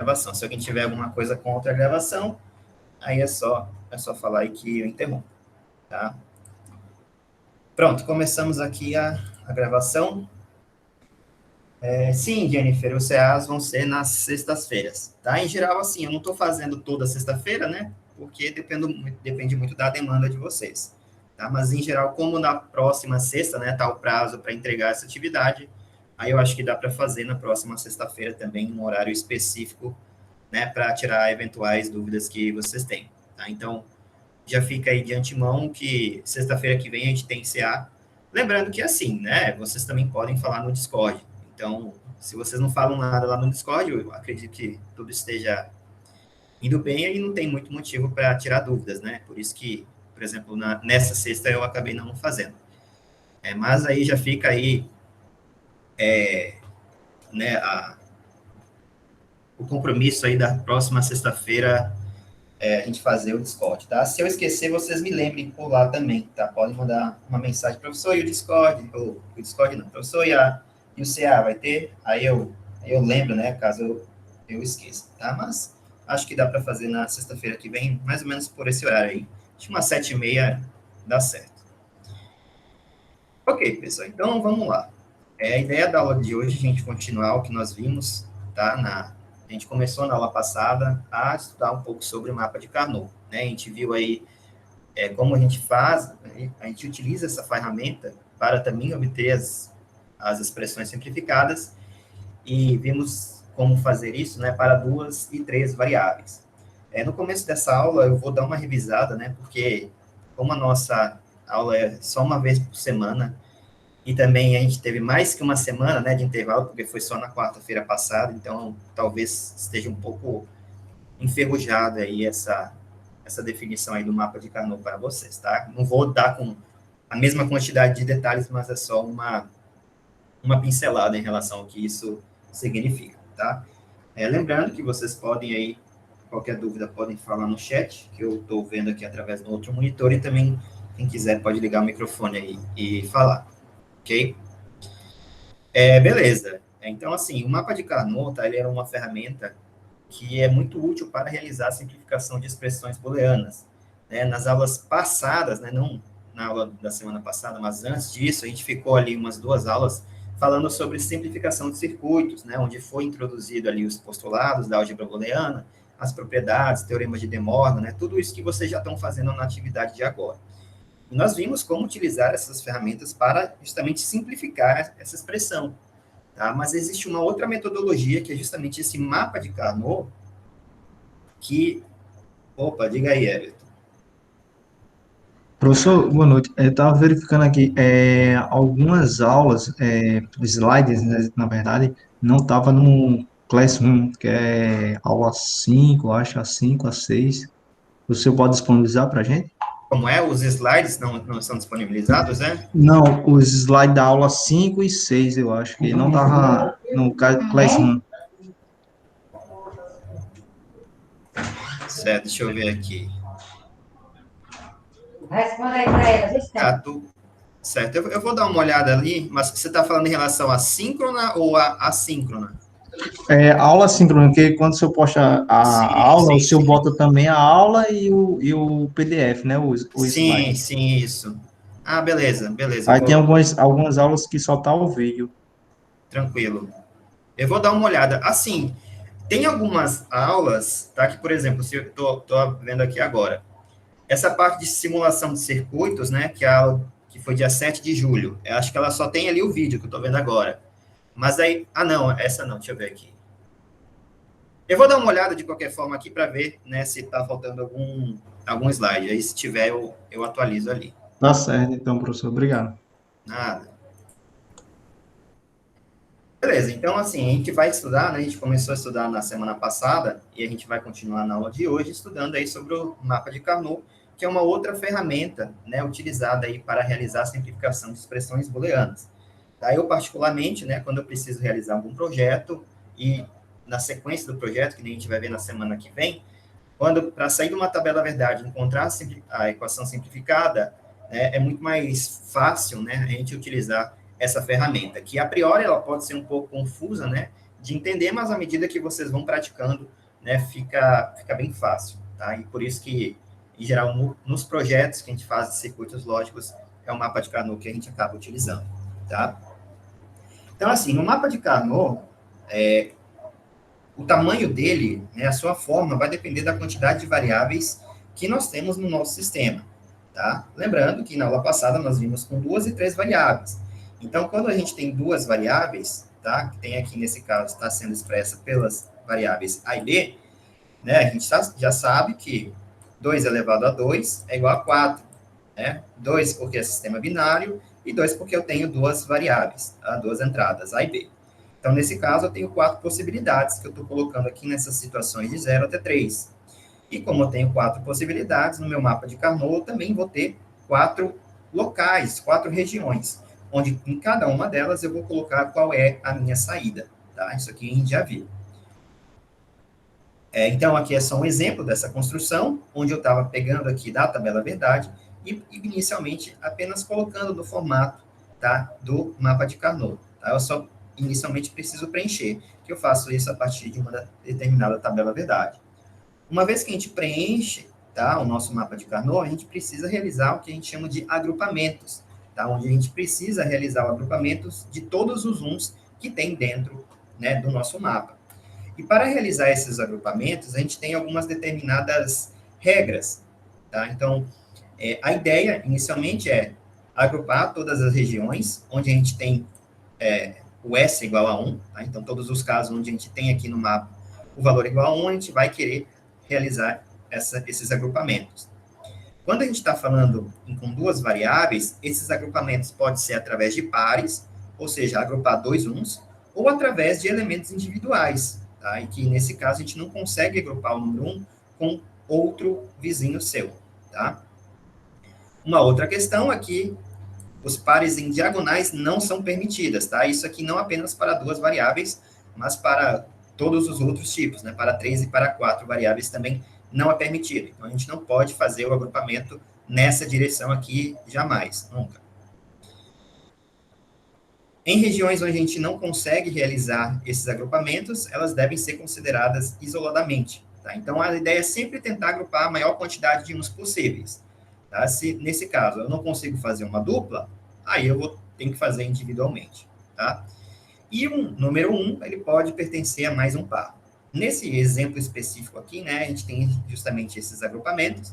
gravação. Se alguém tiver alguma coisa contra a gravação, aí é só falar aí que eu interrompo, tá? Pronto, começamos aqui a gravação. Sim, Jennifer, os CAs vão ser nas sextas-feiras, tá? Em geral, assim, eu não estou fazendo toda sexta-feira, né? Porque depende muito da demanda de vocês, tá? Mas, em geral, como na próxima sexta, né, tá o prazo para entregar essa atividade, aí eu acho que dá para fazer na próxima sexta-feira também, um horário específico, né, para tirar eventuais dúvidas que vocês têm, tá? Então, já fica aí de antemão que sexta-feira que vem a gente tem CA. Lembrando que, assim, né, vocês também podem falar no Discord. Então, se vocês não falam nada lá no Discord, eu acredito que tudo esteja indo bem e não tem muito motivo para tirar dúvidas, né? Por isso que, por exemplo, nessa sexta eu acabei não fazendo. Mas aí já fica aí, né, o compromisso aí da próxima sexta-feira, a gente fazer o Discord, tá? Se eu esquecer, vocês me lembrem por lá também, tá? Podem mandar uma mensagem, professor, e o Discord? Ou o Discord não, professor, e o CA vai ter? Aí eu lembro, né, caso eu esqueça, tá? Mas acho que dá para fazer na sexta-feira que vem, mais ou menos por esse horário aí. Acho que umas 7h30 dá certo. Ok, pessoal, então vamos lá. A ideia da aula de hoje é a gente continuar o que nós vimos, tá? A gente começou na aula passada a estudar um pouco sobre o mapa de Carnot, né? A gente viu aí como a gente faz, a gente utiliza essa ferramenta para também obter as expressões simplificadas e vimos como fazer isso, né, para 2 e 3 variáveis. No começo dessa aula eu vou dar uma revisada, né, porque como a nossa aula é só uma vez por semana, e também a gente teve mais que uma semana, né, de intervalo, porque foi só na quarta-feira passada, então talvez esteja um pouco enferrujada aí essa definição aí do mapa de Carnot para vocês, tá? Não vou dar com a mesma quantidade de detalhes, mas é só uma pincelada em relação ao que isso significa, tá? Lembrando que vocês podem aí, qualquer dúvida, podem falar no chat, que eu estou vendo aqui através do outro monitor, e também, quem quiser, pode ligar o microfone aí e falar, ok? Beleza. Então, assim, o mapa de Carnot, tá, ele era uma ferramenta que é muito útil para realizar a simplificação de expressões booleanas. Nas aulas passadas, não na aula da semana passada, mas antes disso, a gente ficou ali umas 2 aulas falando sobre simplificação de circuitos, onde foi introduzido ali os postulados da álgebra booleana, as propriedades, teoremas de De Morgan, tudo isso que vocês já estão fazendo na atividade de agora. E nós vimos como utilizar essas ferramentas para justamente simplificar essa expressão. Tá? Mas existe uma outra metodologia, que é justamente esse mapa de Carnot, que... Opa, diga aí, Everton. Professor, boa noite. Eu estava verificando aqui, algumas aulas, slides, né, na verdade, não estava no Classroom, que é aula 5, acho, a 5, a 6. O senhor pode disponibilizar para a gente? Como é? Os slides não são disponibilizados, né? Não, os slides da aula 5 e 6, eu acho, que não estava no Classroom. Certo, deixa eu ver aqui. Responda aí para ela, está. Certo, eu vou dar uma olhada ali, mas você está falando em relação à síncrona ou à assíncrona? Aula síncrona, porque quando o senhor posta a Sim, aula, o sim, senhor sim. bota também a aula e o PDF, né, o Sim, slide. sim, isso. Ah, beleza, beleza. Eu Aí tem vou, algumas aulas que só tá o vídeo. tranquilo. Eu vou dar uma olhada. Assim, tem algumas aulas, tá? Que, por exemplo, se eu tô vendo aqui agora, essa parte de simulação de circuitos, né? Que é a aula que foi dia 7 de julho. Eu acho que ela só tem ali o vídeo que eu tô vendo agora. Mas aí, não, essa não, deixa eu ver aqui. Eu vou dar uma olhada de qualquer forma aqui para ver, né, se está faltando algum slide. Aí, se tiver, eu atualizo ali. Tá certo, então, professor. Obrigado. Nada. Beleza, então, assim, a gente vai estudar, né? A gente começou a estudar na semana passada e a gente vai continuar na aula de hoje estudando aí sobre o mapa de Carnot, que é uma outra ferramenta, né, utilizada aí para realizar a simplificação de expressões booleanas. Tá? Eu, particularmente, né, quando eu preciso realizar algum projeto e na sequência do projeto, que a gente vai ver na semana que vem, quando, para sair de uma tabela verdade, encontrar a equação simplificada, é muito mais fácil, né, a gente utilizar essa ferramenta, que a priori ela pode ser um pouco confusa, né, de entender, mas à medida que vocês vão praticando, né, fica bem fácil, tá? E por isso que, em geral, nos projetos que a gente faz de circuitos lógicos, é o mapa de Carnot que a gente acaba utilizando, tá? Então, assim, no mapa de Carnot, o tamanho dele, né, a sua forma, vai depender da quantidade de variáveis que nós temos no nosso sistema, tá? Lembrando que na aula passada nós vimos com 2 e 3 variáveis. Então, quando a gente tem 2 variáveis, tá? Que tem aqui, nesse caso, está sendo expressa pelas variáveis A e B, né? A gente já sabe que 2 elevado a 2 é igual a 4, né? 2 porque é sistema binário e 2 porque eu tenho 2 variáveis, tá? 2 entradas, A e B. Então, nesse caso, eu tenho 4 possibilidades que eu estou colocando aqui nessas situações de 0 até 3. E como eu tenho 4 possibilidades, no meu mapa de Carnot, eu também vou ter 4 locais, 4 regiões, onde em cada uma delas eu vou colocar qual é a minha saída, tá? Isso aqui a gente já viu. Então, aqui é só um exemplo dessa construção, onde eu estava pegando aqui da tabela verdade e, inicialmente, apenas colocando no formato, tá, do mapa de Carnot. Tá? Eu só, inicialmente, preciso preencher, que eu faço isso a partir de uma determinada tabela verdade. Uma vez que a gente preenche, tá, o nosso mapa de Carnot, a gente precisa realizar o que a gente chama de agrupamentos, tá, onde a gente precisa realizar o agrupamentos de todos os uns que tem dentro, né, do nosso mapa. E para realizar esses agrupamentos, a gente tem algumas determinadas regras, tá? Então, a ideia, inicialmente, é agrupar todas as regiões onde a gente tem o S igual a 1, tá? Então, todos os casos onde a gente tem aqui no mapa o valor igual a 1, a gente vai querer realizar esses agrupamentos. Quando a gente está falando com 2 variáveis, esses agrupamentos podem ser através de pares, ou seja, agrupar 2 uns, ou através de elementos individuais, tá? E que, nesse caso, a gente não consegue agrupar o número 1 com outro vizinho seu, tá? Uma outra questão é que os pares em diagonais não são permitidas, tá? Isso aqui não apenas para 2 variáveis, mas para todos os outros tipos, né? Para 3 e para 4 variáveis também não é permitido. Então, a gente não pode fazer o agrupamento nessa direção aqui jamais, nunca. Em regiões onde a gente não consegue realizar esses agrupamentos, elas devem ser consideradas isoladamente, tá? Então, a ideia é sempre tentar agrupar a maior quantidade de uns possíveis, tá? Se, nesse caso, eu não consigo fazer uma dupla, aí eu tenho que fazer individualmente, tá? E o número 1, ele pode pertencer a mais um par. Nesse exemplo específico aqui, né, a gente tem justamente esses agrupamentos,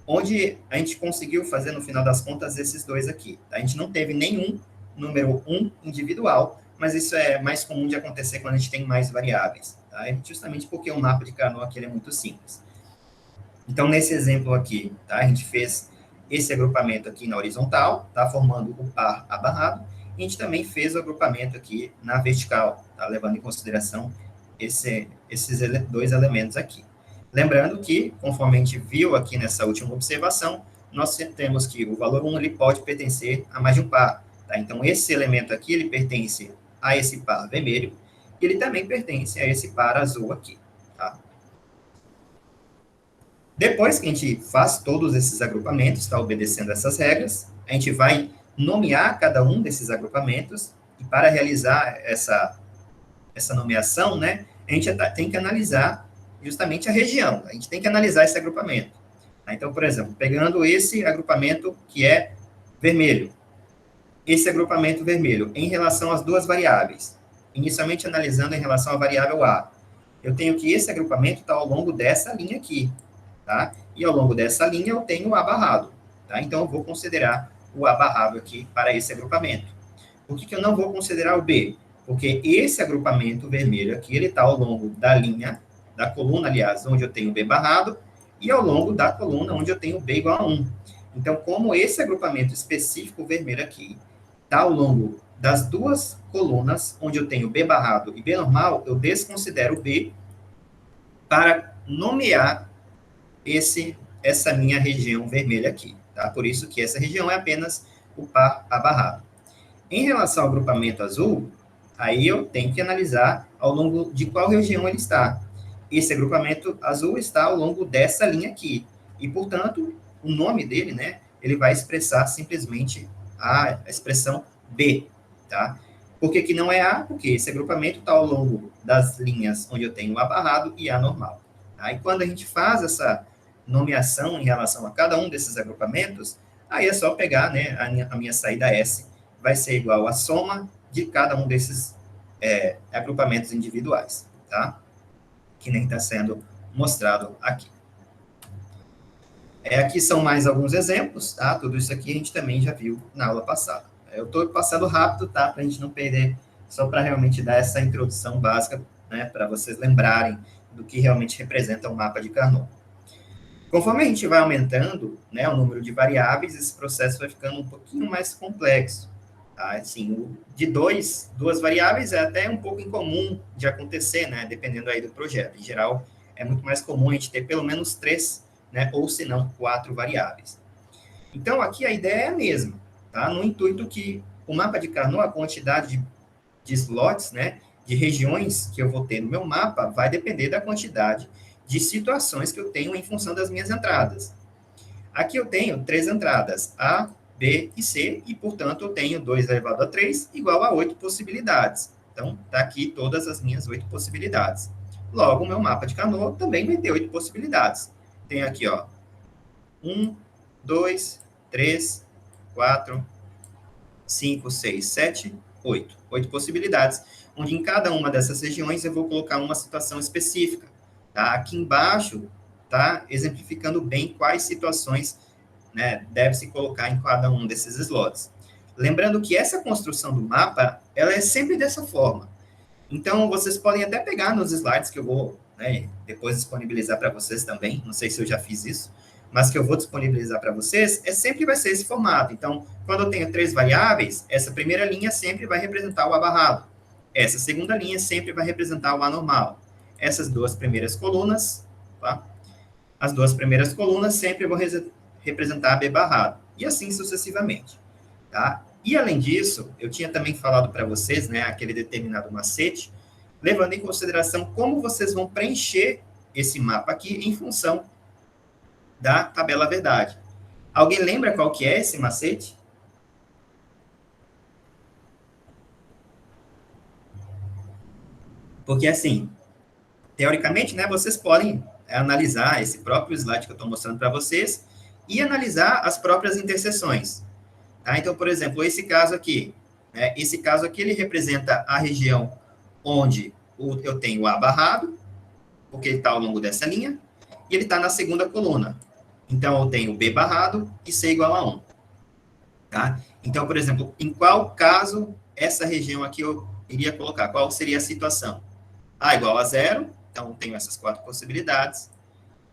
onde a gente conseguiu fazer, no final das contas, esses 2 aqui. Tá? A gente não teve nenhum número 1 individual, mas isso é mais comum de acontecer quando a gente tem mais variáveis, tá? Justamente porque o mapa de Carnot aqui é muito simples. Então, nesse exemplo aqui, tá, a gente fez esse agrupamento aqui na horizontal, tá, formando o par abarrado, e a gente também fez o agrupamento aqui na vertical, tá, levando em consideração esses 2 elementos aqui. Lembrando que, conforme a gente viu aqui nessa última observação, nós temos que o valor 1 ele pode pertencer a mais de um par. Tá? Então, esse elemento aqui, ele pertence a esse par vermelho, e ele também pertence a esse par azul aqui. Tá? Depois que a gente faz todos esses agrupamentos, está obedecendo essas regras, a gente vai nomear cada um desses agrupamentos, e para realizar essa nomeação, né, a gente tem que analisar justamente a região, a gente tem que analisar esse agrupamento. Tá? Então, por exemplo, pegando esse agrupamento que é vermelho, esse agrupamento vermelho em relação às 2 variáveis, inicialmente analisando em relação à variável A, eu tenho que esse agrupamento está ao longo dessa linha aqui, tá? E ao longo dessa linha eu tenho o A barrado, tá? Então eu vou considerar o A barrado aqui para esse agrupamento. Por que eu não vou considerar o B? Porque esse agrupamento vermelho aqui, ele está ao longo da linha, da coluna, aliás, onde eu tenho B barrado, e ao longo da coluna onde eu tenho B igual a 1. Então, como esse agrupamento específico vermelho aqui está ao longo das 2 colunas, onde eu tenho B barrado e B normal, eu desconsidero B para nomear essa minha região vermelha aqui, tá? Por isso que essa região é apenas o par abarrado. Em relação ao agrupamento azul, aí eu tenho que analisar ao longo de qual região ele está. Esse agrupamento azul está ao longo dessa linha aqui. E, portanto, o nome dele, né, ele vai expressar simplesmente a expressão B, tá? Por que que não é A? Porque esse agrupamento está ao longo das linhas onde eu tenho A barrado e A normal. Tá? E quando a gente faz essa nomeação em relação a cada um desses agrupamentos, aí é só pegar, né, a minha saída S vai ser igual à soma de cada um desses agrupamentos individuais, tá? Que nem está sendo mostrado aqui. Aqui são mais alguns exemplos, tá? Tudo isso aqui a gente também já viu na aula passada. Eu estou passando rápido, tá? Para a gente não perder, só para realmente dar essa introdução básica, né? Para vocês lembrarem do que realmente representa o mapa de Carnot. Conforme a gente vai aumentando, né, o número de variáveis, esse processo vai ficando um pouquinho mais complexo. Tá? Assim, de duas variáveis é até um pouco incomum de acontecer, né? Dependendo aí do projeto. Em geral, é muito mais comum a gente ter pelo menos 3, né? Ou se não, 4 variáveis. Então, aqui a ideia é a mesma, tá? No intuito que o mapa de Carnot, a quantidade de slots, né? De regiões que eu vou ter no meu mapa, vai depender da quantidade de situações que eu tenho em função das minhas entradas. Aqui eu tenho 3 entradas, A, B e C, e, portanto, eu tenho 2 elevado a 3 igual a 8 possibilidades. Então, está aqui todas as minhas 8 possibilidades. Logo, o meu mapa de Carnot também vai ter 8 possibilidades. Tenho aqui, ó, 1, 2, 3, 4, 5, 6, 7, 8. 8 possibilidades, onde em cada uma dessas regiões eu vou colocar uma situação específica. Tá? Aqui embaixo está exemplificando bem quais situações, né, deve-se colocar em cada um desses slots. Lembrando que essa construção do mapa, ela é sempre dessa forma. Então, vocês podem até pegar nos slides que eu vou, né, depois disponibilizar para vocês também, não sei se eu já fiz isso, mas que eu vou disponibilizar para vocês, sempre vai ser esse formato. Então, quando eu tenho 3 variáveis, essa primeira linha sempre vai representar o A barrado. Essa segunda linha sempre vai representar o A normal. Essas 2 primeiras colunas, tá? As 2 primeiras colunas sempre vão representar B barrado, e assim sucessivamente, tá? E, além disso, eu tinha também falado para vocês, né, aquele determinado macete, levando em consideração como vocês vão preencher esse mapa aqui em função da tabela verdade. Alguém lembra qual que é esse macete? Porque, assim, teoricamente, né, vocês podem analisar esse próprio slide que eu estou mostrando para vocês e analisar as próprias interseções. Tá? Então, por exemplo, esse caso aqui, né, ele representa a região onde eu tenho o A barrado, porque ele está ao longo dessa linha, e ele está na segunda coluna. Então, eu tenho B barrado e C igual a 1. Tá? Então, por exemplo, em qual caso essa região aqui eu iria colocar? Qual seria a situação? A igual a 0, então tenho essas 4 possibilidades.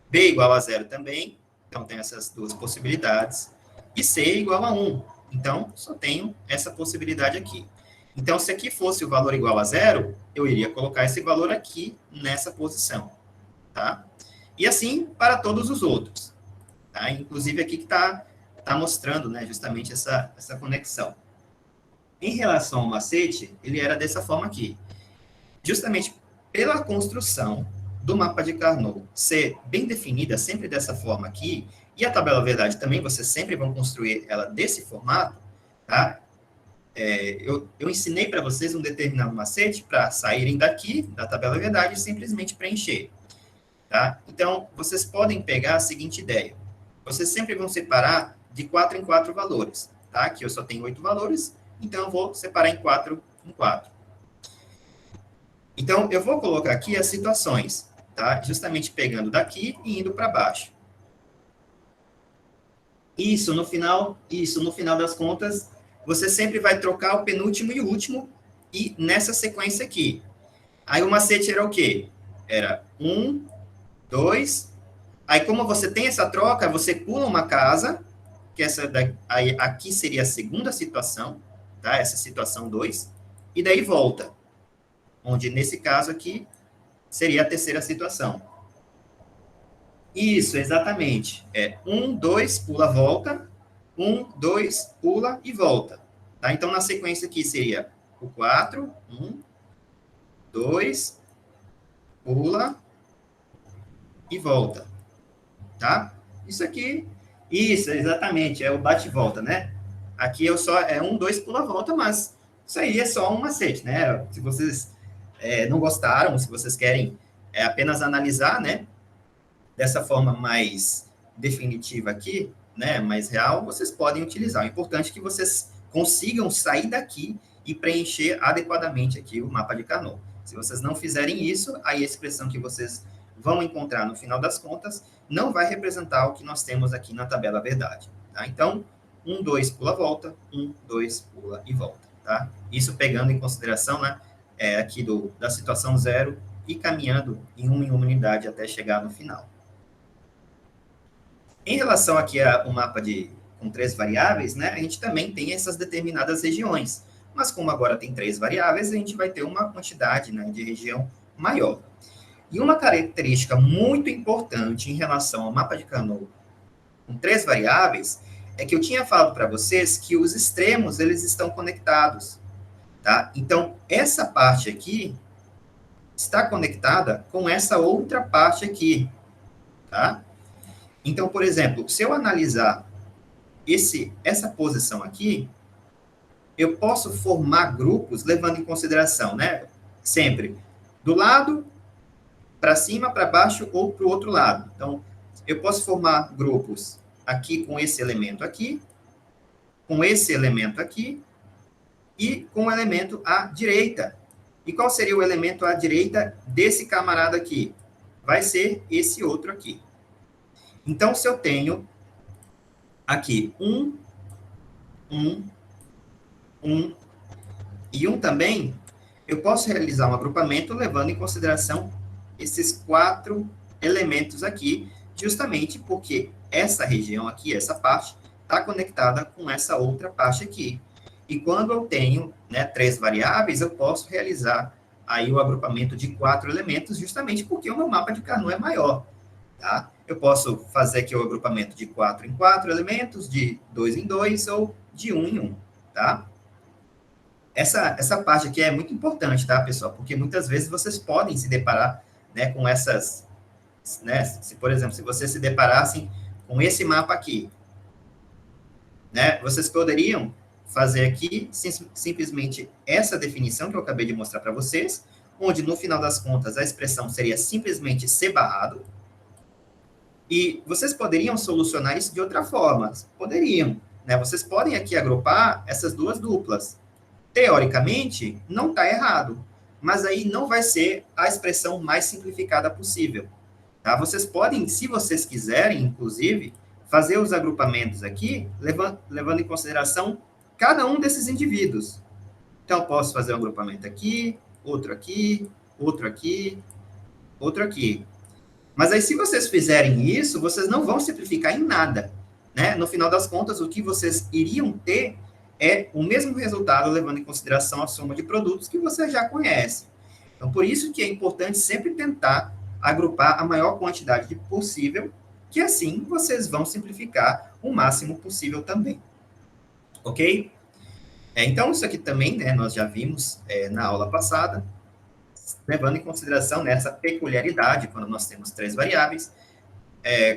B igual a 0 também, então tenho essas 2 possibilidades. E C igual a 1, então só tenho essa possibilidade aqui. Então, se aqui fosse o valor igual a 0, eu iria colocar esse valor aqui nessa posição. Tá? E assim para todos os outros. Tá? Inclusive aqui que está mostrando, né, justamente essa conexão. Em relação ao macete, ele era dessa forma aqui. Justamente pela construção do mapa de Carnot ser bem definida, sempre dessa forma aqui, e a tabela verdade também, vocês sempre vão construir ela desse formato, tá? Eu ensinei para vocês um determinado macete para saírem daqui, da tabela verdade, e simplesmente preencher. Tá? Então, vocês podem pegar a seguinte ideia. Vocês sempre vão separar de 4 em 4 valores. Tá? Aqui eu só tenho 8 valores, então eu vou separar em 4 em 4. Então, eu vou colocar aqui as situações, tá? Justamente pegando daqui e indo para baixo. Isso, no final das contas, você sempre vai trocar o penúltimo e o último, e nessa sequência aqui. Aí o macete era o quê? Era 1, 2. Aí, como você tem essa troca, você pula uma casa, que aí, aqui seria a segunda situação, tá? Essa situação 2, e daí volta. Onde, nesse caso aqui, seria a terceira situação. Isso, exatamente. 1, 2, pula, volta. 1, 2, pula e volta. Tá? Então, na sequência aqui seria o 4, 1, 2, pula e volta. Tá? Isso aqui, isso, exatamente, é o bate e volta, né? Aqui é 1, 2, pula, volta, mas Isso aí é só um macete, né? Se vocês não gostaram, se vocês querem apenas analisar, né, dessa forma mais definitiva aqui, né, mais real, vocês podem utilizar. O importante é que vocês consigam sair daqui e preencher adequadamente aqui o mapa de Carnot. Se vocês não fizerem isso, aí a expressão que vocês vão encontrar no final das contas não vai representar o que nós temos aqui na tabela verdade. Tá? Então, 1, 2, pula, volta, 1, 2, pula e volta. Tá? Isso pegando em consideração, né, aqui da situação 0 e caminhando em uma unidade até chegar no final. Em relação aqui ao mapa com 3 variáveis, né, a gente também tem essas determinadas regiões. Mas como agora tem 3 variáveis, a gente vai ter uma quantidade, né, de região maior. E uma característica muito importante em relação ao mapa de Carnot com 3 variáveis é que eu tinha falado para vocês que os extremos eles estão conectados. Tá? Então, essa parte aqui está conectada com essa outra parte aqui. Tá? Então, por exemplo, se eu analisar essa posição aqui, eu posso formar grupos levando em consideração, né? Sempre do lado, para cima, para baixo ou para o outro lado. Então, eu posso formar grupos aqui com esse elemento aqui, com esse elemento aqui e com o elemento à direita. E qual seria o elemento à direita desse camarada aqui? Vai ser esse outro aqui. Então, se eu tenho aqui 1 e 1 também, eu posso realizar um agrupamento levando em consideração esses 4 elementos aqui, justamente porque essa região aqui, essa parte, está conectada com essa outra parte aqui. E quando eu tenho, né, 3 variáveis, eu posso realizar aí o agrupamento de 4 elementos, justamente porque o meu mapa de Carnot é maior. Tá? Eu posso fazer aqui o agrupamento de 4 em 4 elementos, de 2 em 2 ou de 1 em 1. Tá? Essa parte aqui é muito importante, tá, pessoal? Porque muitas vezes vocês podem se deparar, né, com essas, né, por exemplo, se vocês se deparassem com esse mapa aqui, né, vocês poderiam fazer aqui simplesmente essa definição que eu acabei de mostrar para vocês, onde no final das contas a expressão seria simplesmente C barrado, e vocês poderiam solucionar isso de outra forma, poderiam, né, vocês podem aqui agrupar essas duas duplas. Teoricamente, não está errado, mas aí não vai ser a expressão mais simplificada possível. Tá? Vocês podem, se vocês quiserem, inclusive, fazer os agrupamentos aqui, levando em consideração cada um desses indivíduos. Então, eu posso fazer um agrupamento aqui, outro aqui, outro aqui, outro aqui. Mas aí, se vocês fizerem isso, vocês não vão simplificar em nada. Né? No final das contas, o que vocês iriam ter é o mesmo resultado, levando em consideração a soma de produtos que você já conhece. Então, por isso que é importante sempre tentar agrupar a maior quantidade possível, que assim vocês vão simplificar o máximo possível também. Ok? Então, isso aqui também, né, nós já vimos na aula passada, levando em consideração nessa peculiaridade, quando nós temos 3 variáveis,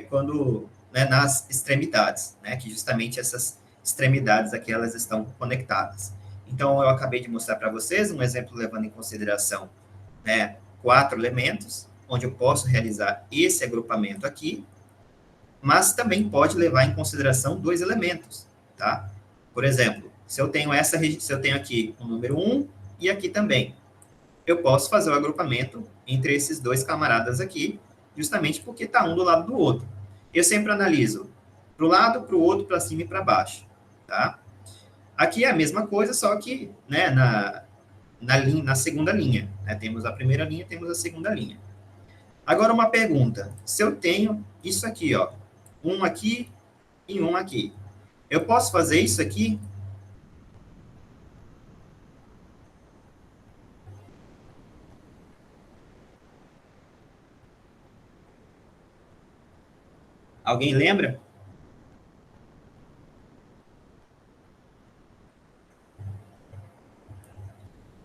quando, né, nas extremidades, né, que justamente essas extremidades aqui, elas estão conectadas. Então, eu acabei de mostrar para vocês um exemplo levando em consideração, né, 4 elementos, onde eu posso realizar esse agrupamento aqui, mas também pode levar em consideração 2 elementos, tá? Por exemplo, se eu tenho aqui o número 1 e aqui também, eu posso fazer o agrupamento entre esses 2 camaradas aqui, justamente porque está um do lado do outro. Eu sempre analiso para o lado, para o outro, para cima e para baixo. Tá? Aqui é a mesma coisa, só que, né, na segunda linha. Né? Temos a primeira linha, temos a segunda linha. Agora, uma pergunta. Se eu tenho isso aqui, ó, um aqui e um aqui, eu posso fazer isso aqui? Alguém lembra?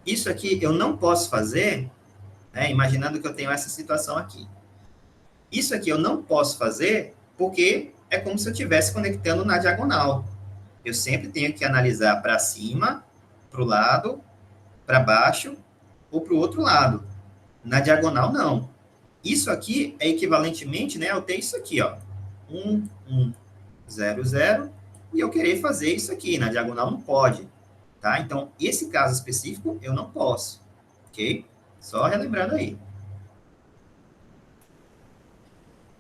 Isso aqui eu não posso fazer, né, imaginando que eu tenho essa situação aqui. Isso aqui eu não posso fazer porque é como se eu estivesse conectando na diagonal. Eu sempre tenho que analisar para cima, para o lado, para baixo ou para o outro lado. Na diagonal, não. Isso aqui é equivalentemente, né, eu ter isso aqui, ó. 1, 1, 0, 0, e eu querer fazer isso aqui. Na diagonal não pode, tá? Então, esse caso específico, eu não posso, ok? Só relembrando aí.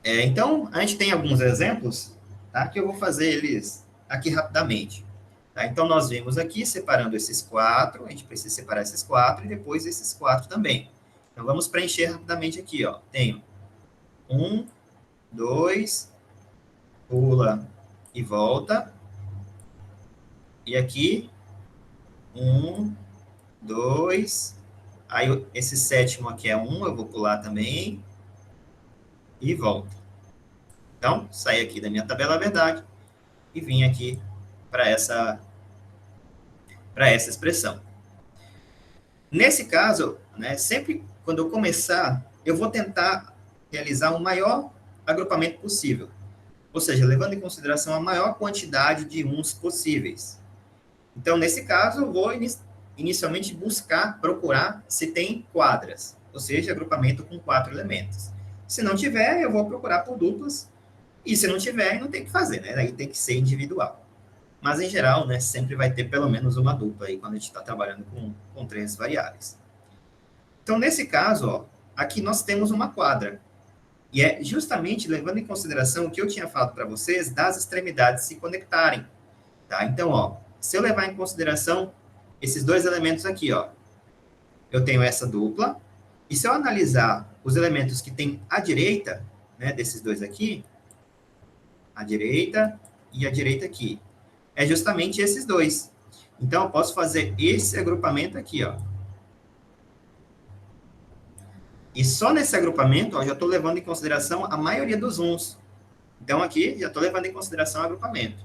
Então, a gente tem alguns exemplos, tá? Que eu vou fazer eles aqui rapidamente. Tá? Então, nós vimos aqui, separando esses 4, a gente precisa separar esses 4 e depois esses 4 também. Então, vamos preencher rapidamente aqui, ó. Tenho 1, 2, pula e volta. E aqui, 1, 2, aí esse sétimo aqui é 1, eu vou pular também. E volta. Então, saí aqui da minha tabela verdade e vim aqui para essa expressão. Nesse caso, né, sempre quando eu começar, eu vou tentar realizar o maior agrupamento possível. Ou seja, levando em consideração a maior quantidade de uns possíveis. Então, nesse caso, eu vou inicialmente procurar se tem quadras, ou seja, agrupamento com 4 elementos. Se não tiver, eu vou procurar por duplas, e se não tiver, não tem o que fazer, né? Aí tem que ser individual. Mas, em geral, né, sempre vai ter pelo menos uma dupla aí, quando a gente está trabalhando com 3 variáveis. Então, nesse caso, ó, aqui nós temos uma quadra. E é justamente levando em consideração o que eu tinha falado para vocês, das extremidades se conectarem. Tá? Então, ó, se eu levar em consideração esses 2 elementos aqui, ó, eu tenho essa dupla, e se eu analisar os elementos que tem à direita, né, desses 2 aqui, a direita e a direita aqui, é justamente esses 2. Então, eu posso fazer esse agrupamento aqui, ó. E só nesse agrupamento, ó, já estou levando em consideração a maioria dos uns. Então, aqui, já estou levando em consideração o agrupamento.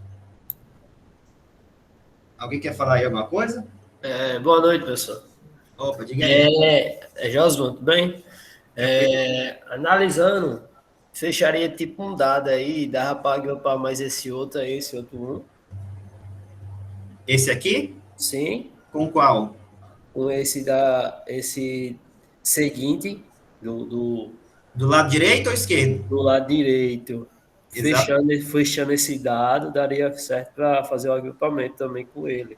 Alguém quer falar aí alguma coisa? Boa noite, professor. Opa, diga aí. Josué, tudo bem? Analisando, fecharia tipo um dado aí, dava para agrupar mais esse outro aí, esse outro 1. Esse aqui? Sim. Com qual? Com esse seguinte, do lado direito ou esquerdo? Do lado direito. Fechando esse dado, daria certo para fazer o agrupamento também com ele.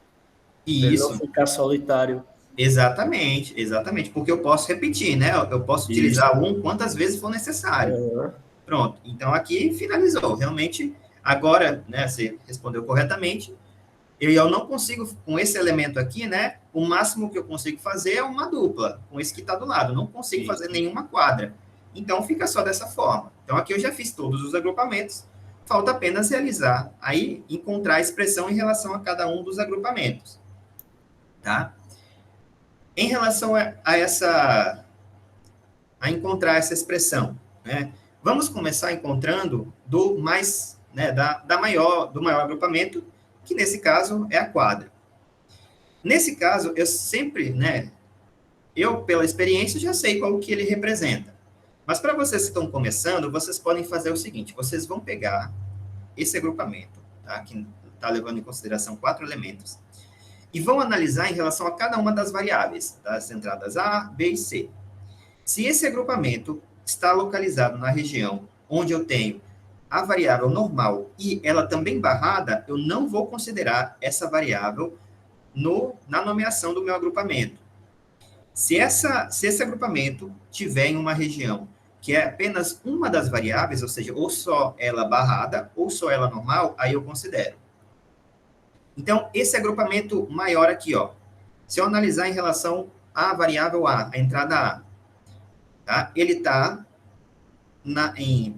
Isso. Para não ficar solitário. Exatamente, porque eu posso repetir, né? Eu posso utilizar quantas vezes for necessário. Uhum. Pronto, então aqui finalizou. Realmente, agora, né, você respondeu corretamente. Eu não consigo, com esse elemento aqui, né? O máximo que eu consigo fazer é uma dupla, com esse que está do lado. Eu não consigo fazer nenhuma quadra. Então, fica só dessa forma. Então, aqui eu já fiz todos os agrupamentos. Falta apenas realizar, aí, encontrar a expressão em relação a cada um dos agrupamentos. Tá? Em relação a encontrar essa expressão, né? Vamos começar encontrando do mais, né, do maior agrupamento, que nesse caso é a quadra. Nesse caso, eu sempre, né, pela experiência, já sei qual que ele representa. Mas para vocês que estão começando, vocês podem fazer o seguinte, vocês vão pegar esse agrupamento, tá, que está levando em consideração 4 elementos, e vão analisar em relação a cada uma das variáveis, das entradas A, B e C. Se esse agrupamento está localizado na região onde eu tenho a variável normal e ela também barrada, eu não vou considerar essa variável na nomeação do meu agrupamento. Se esse agrupamento tiver em uma região que é apenas uma das variáveis, ou seja, ou só ela barrada, ou só ela normal, aí eu considero. Então, esse agrupamento maior aqui, ó, se eu analisar em relação à variável A, a entrada A, tá? Ele está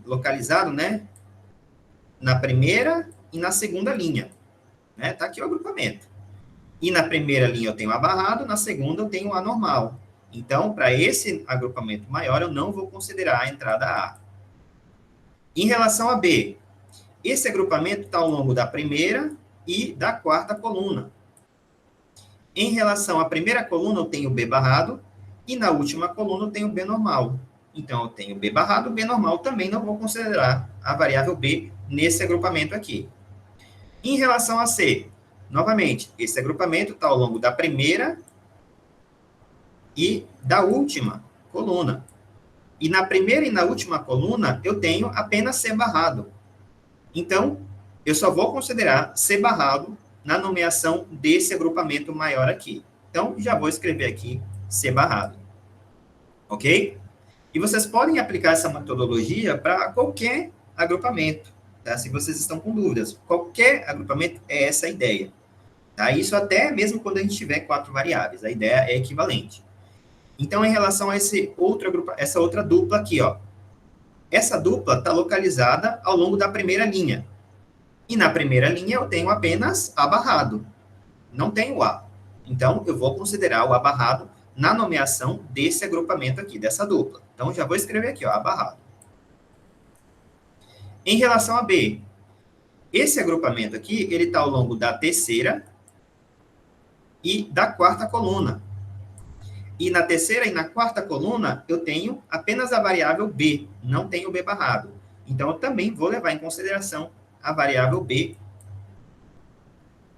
localizado, né, na primeira e na segunda linha. Né? Tá aqui o agrupamento. E na primeira linha eu tenho A barrado, na segunda eu tenho A normal. Então, para esse agrupamento maior, eu não vou considerar a entrada A. Em relação a B, esse agrupamento está ao longo da primeira e da quarta coluna. Em relação à primeira coluna, eu tenho B barrado, e na última coluna eu tenho B normal. Então, eu tenho B barrado, B normal, também não vou considerar a variável B nesse agrupamento aqui. Em relação a C, Novamente, esse agrupamento está ao longo da primeira e da última coluna. E na primeira e na última coluna, eu tenho apenas C barrado. Então, eu só vou considerar C barrado na nomeação desse agrupamento maior aqui. Então, já vou escrever aqui C barrado. Ok? E vocês podem aplicar essa metodologia para qualquer agrupamento, tá? Se vocês estão com dúvidas. Qualquer agrupamento é essa a ideia. Tá? Isso até mesmo quando a gente tiver 4 variáveis. A ideia é equivalente. Então, em relação a essa outra dupla aqui, ó. Essa dupla está localizada ao longo da primeira linha. E na primeira linha eu tenho apenas A barrado. Não tenho A. Então, eu vou considerar o A barrado na nomeação desse agrupamento aqui, dessa dupla. Então, já vou escrever aqui, ó, A barrado. Em relação a B, esse agrupamento aqui, ele está ao longo da terceira e da quarta coluna. E na terceira e na quarta coluna, eu tenho apenas a variável B, não tenho B barrado. Então, eu também vou levar em consideração a variável B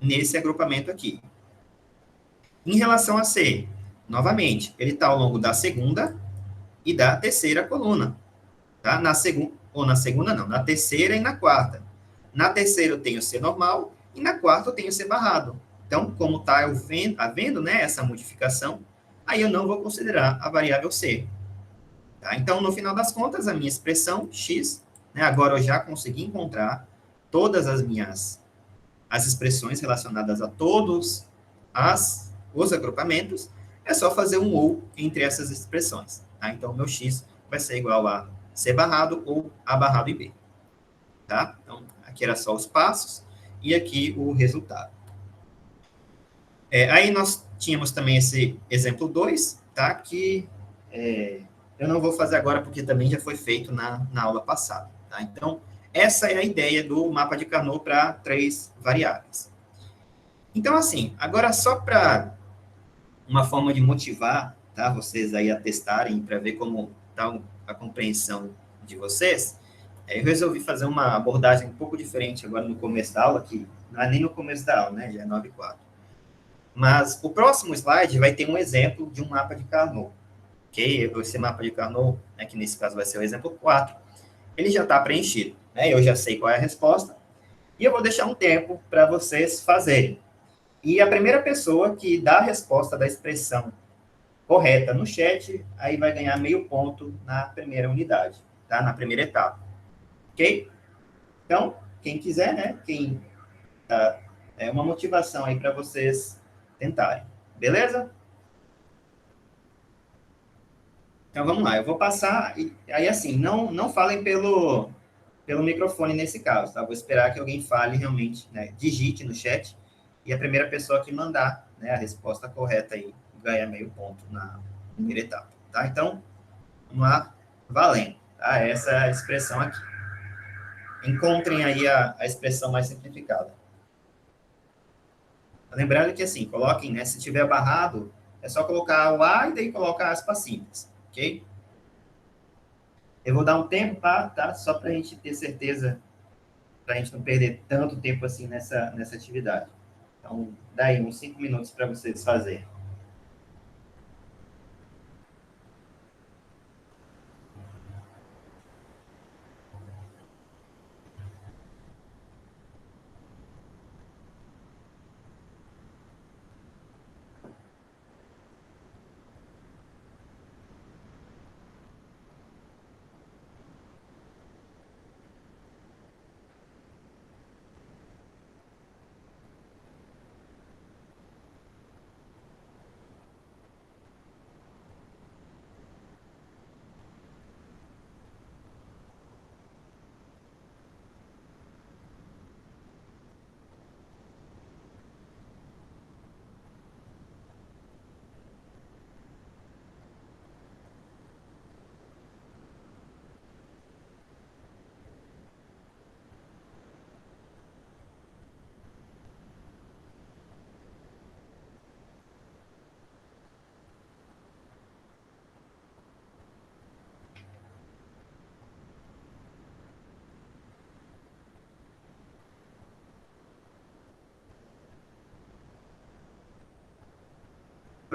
nesse agrupamento aqui. Em relação a C, novamente, ele está ao longo da segunda e da terceira coluna. Tá? Na segunda não, na terceira e na quarta. Na terceira eu tenho C normal e na quarta eu tenho C barrado. Então, como está havendo né, essa modificação, aí eu não vou considerar a variável C. Tá? Então, no final das contas, a minha expressão x, né, agora eu já consegui encontrar todas as expressões relacionadas a todos os agrupamentos, é só fazer um ou entre essas expressões. Tá? Então, meu x vai ser igual a C barrado ou A barrado e B. Tá? Então, aqui era só os passos e aqui o resultado. Aí nós tínhamos também esse exemplo 2, tá? Que eu não vou fazer agora porque também já foi feito na aula passada. Tá? Então, essa é a ideia do mapa de Carnot para 3 variáveis. Então, assim, agora só para uma forma de motivar, tá, vocês aí a testarem para ver como está a compreensão de vocês, eu resolvi fazer uma abordagem um pouco diferente agora no começo da aula, que não é nem no começo da aula, né, já é 9h04. Mas o próximo slide vai ter um exemplo de um mapa de Carnot, ok? Esse mapa de Carnot, né, que nesse caso vai ser o exemplo 4, ele já está preenchido, né, eu já sei qual é a resposta, e eu vou deixar um tempo para vocês fazerem. E a primeira pessoa que dá a resposta da expressão correta no chat, aí vai ganhar meio ponto na primeira unidade, tá? Na primeira etapa. Ok? Então, quem quiser, né? É uma motivação aí para vocês tentarem. Beleza? Então, vamos lá. Eu vou passar, aí assim, não falem pelo microfone nesse caso, tá? Vou esperar que alguém fale realmente, né? Digite no chat, e a primeira pessoa que mandar, né, a resposta correta aí ganha meio ponto na primeira etapa, tá? Então, vamos lá, valendo, tá? Essa é a expressão aqui. Encontrem aí a expressão mais simplificada. Lembrando que, assim, coloquem, né, se tiver barrado, é só colocar o A e daí colocar aspas simples, ok? Eu vou dar um tempo, tá? Só para a gente ter certeza, para a gente não perder tanto tempo assim nessa atividade. Então, daí uns 5 minutos para vocês fazerem.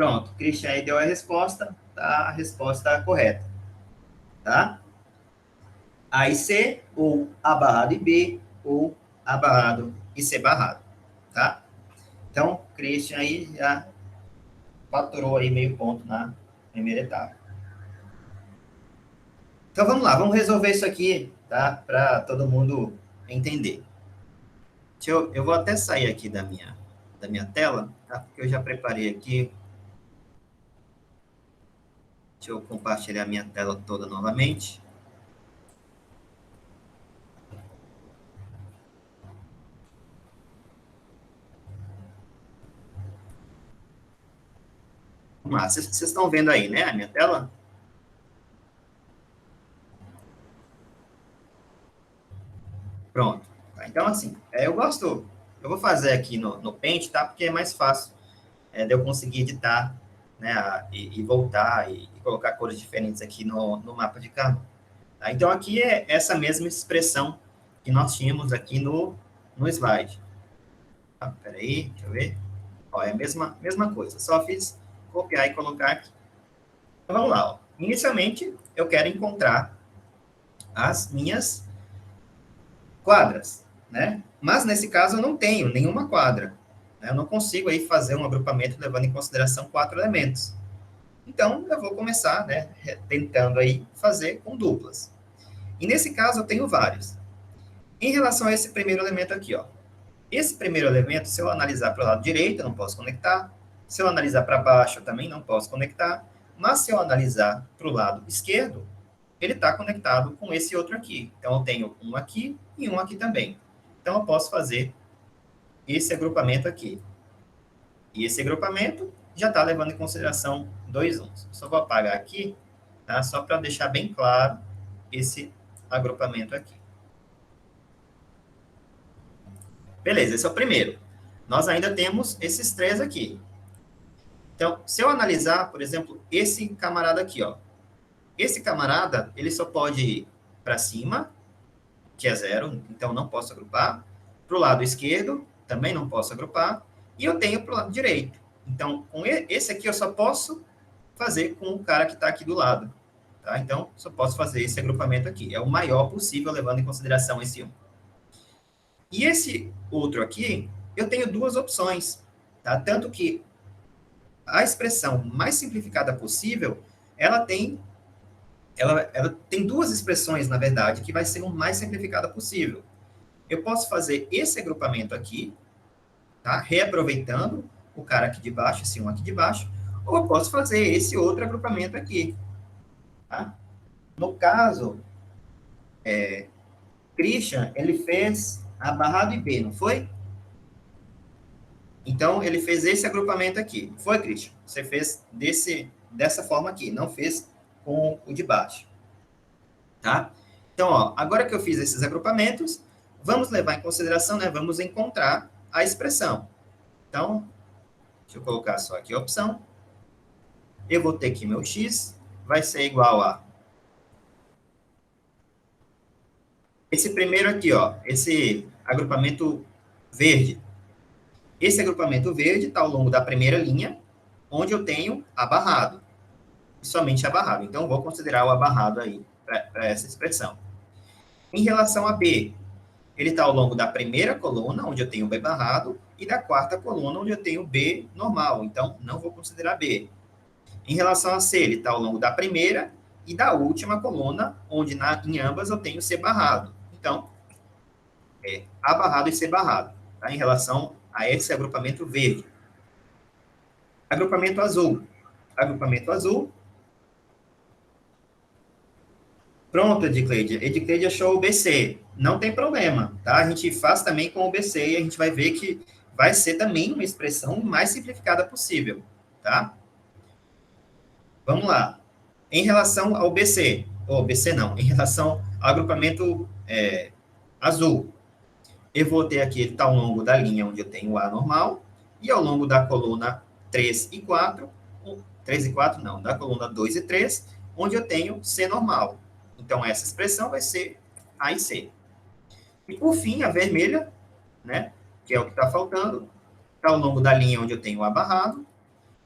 Pronto, Christian aí deu a resposta, tá? A resposta correta, tá? A e C, ou A barrado e B, ou A barrado e C barrado, tá? Então, Christian aí já faturou aí meio ponto na primeira etapa. Então, vamos lá, vamos resolver isso aqui, tá? Para todo mundo entender. Eu vou até sair aqui da minha tela, tá? Porque eu já preparei aqui. Deixa eu compartilhar a minha tela toda novamente. Vamos lá, vocês estão vendo aí, né, a minha tela? Pronto. Tá, então, assim, eu vou fazer aqui no Paint, tá? Porque é mais fácil de eu conseguir editar, né, e voltar e colocar cores diferentes aqui no mapa de Carnot. Tá? Então, aqui é essa mesma expressão que nós tínhamos aqui no slide. Tá? Peraí, deixa eu ver. Ó, é a mesma coisa, só fiz copiar e colocar aqui. Então, vamos lá. Ó. Inicialmente, eu quero encontrar as minhas quadras, né? Mas, nesse caso, eu não tenho nenhuma quadra. Né? Eu não consigo aí fazer um agrupamento levando em consideração 4 elementos. Então, eu vou começar, né, tentando aí fazer com duplas. E, nesse caso, eu tenho vários. Em relação a esse primeiro elemento aqui, ó. Esse primeiro elemento, se eu analisar para o lado direito, eu não posso conectar. Se eu analisar para baixo, eu também não posso conectar. Mas se eu analisar para o lado esquerdo, ele está conectado com esse outro aqui. Então, eu tenho um aqui e um aqui também. Então, eu posso fazer esse agrupamento aqui. E esse agrupamento já está levando em consideração 2 uns. Só vou apagar aqui, tá? Só para deixar bem claro esse agrupamento aqui. Beleza, esse é o primeiro. Nós ainda temos esses 3 aqui. Então, se eu analisar, por exemplo, esse camarada aqui, ó. Esse camarada, ele só pode ir para cima, que é 0, então não posso agrupar. Para o lado esquerdo, também não posso agrupar. E eu tenho para o lado direito. Então, com esse aqui, eu só posso fazer com o cara que está aqui do lado. Tá? Então, só posso fazer esse agrupamento aqui. É o maior possível, levando em consideração esse 1. E esse outro aqui, eu tenho 2 opções. Tá? Tanto que a expressão mais simplificada possível, ela tem 2 expressões, na verdade, que vai ser o mais simplificada possível. Eu posso fazer esse agrupamento aqui, tá? Reaproveitando o cara aqui de baixo, esse 1 aqui de baixo, ou eu posso fazer esse outro agrupamento aqui. Tá? No caso, Christian, ele fez A barrado e B, não foi? Então, ele fez esse agrupamento aqui. Foi, Christian? Você fez dessa forma aqui, não fez com o de baixo. Tá? Então, ó, agora que eu fiz esses agrupamentos, vamos levar em consideração, né? Vamos encontrar a expressão. Então, deixa eu colocar só aqui a opção. Eu vou ter que meu x vai ser igual a esse primeiro aqui, ó, esse agrupamento verde. Esse agrupamento verde está ao longo da primeira linha, onde eu tenho abarrado. E somente abarrado. Então, eu vou considerar o abarrado aí para essa expressão. Em relação a B, ele está ao longo da primeira coluna, onde eu tenho B barrado, e da quarta coluna, onde eu tenho B normal. Então, não vou considerar B. Em relação a C, ele está ao longo da primeira e da última coluna, onde em ambas eu tenho C barrado. Então, A barrado e C barrado, tá? Em relação a esse agrupamento verde. Agrupamento azul. Agrupamento azul. Pronto, Edicleide. Edicleide achou o BC. Não tem problema, tá? A gente faz também com o BC e a gente vai ver que vai ser também uma expressão mais simplificada possível, tá? Vamos lá. Em relação ao BC, ou BC não, em relação ao agrupamento azul, eu vou ter aqui, ele está ao longo da linha onde eu tenho o A normal, e ao longo da coluna 3 e 4, 3 e 4 não, da coluna 2 e 3, onde eu tenho C normal. Então, essa expressão vai ser A e C. E, por fim, a vermelha, né, que é o que está faltando, está ao longo da linha onde eu tenho o A barrado,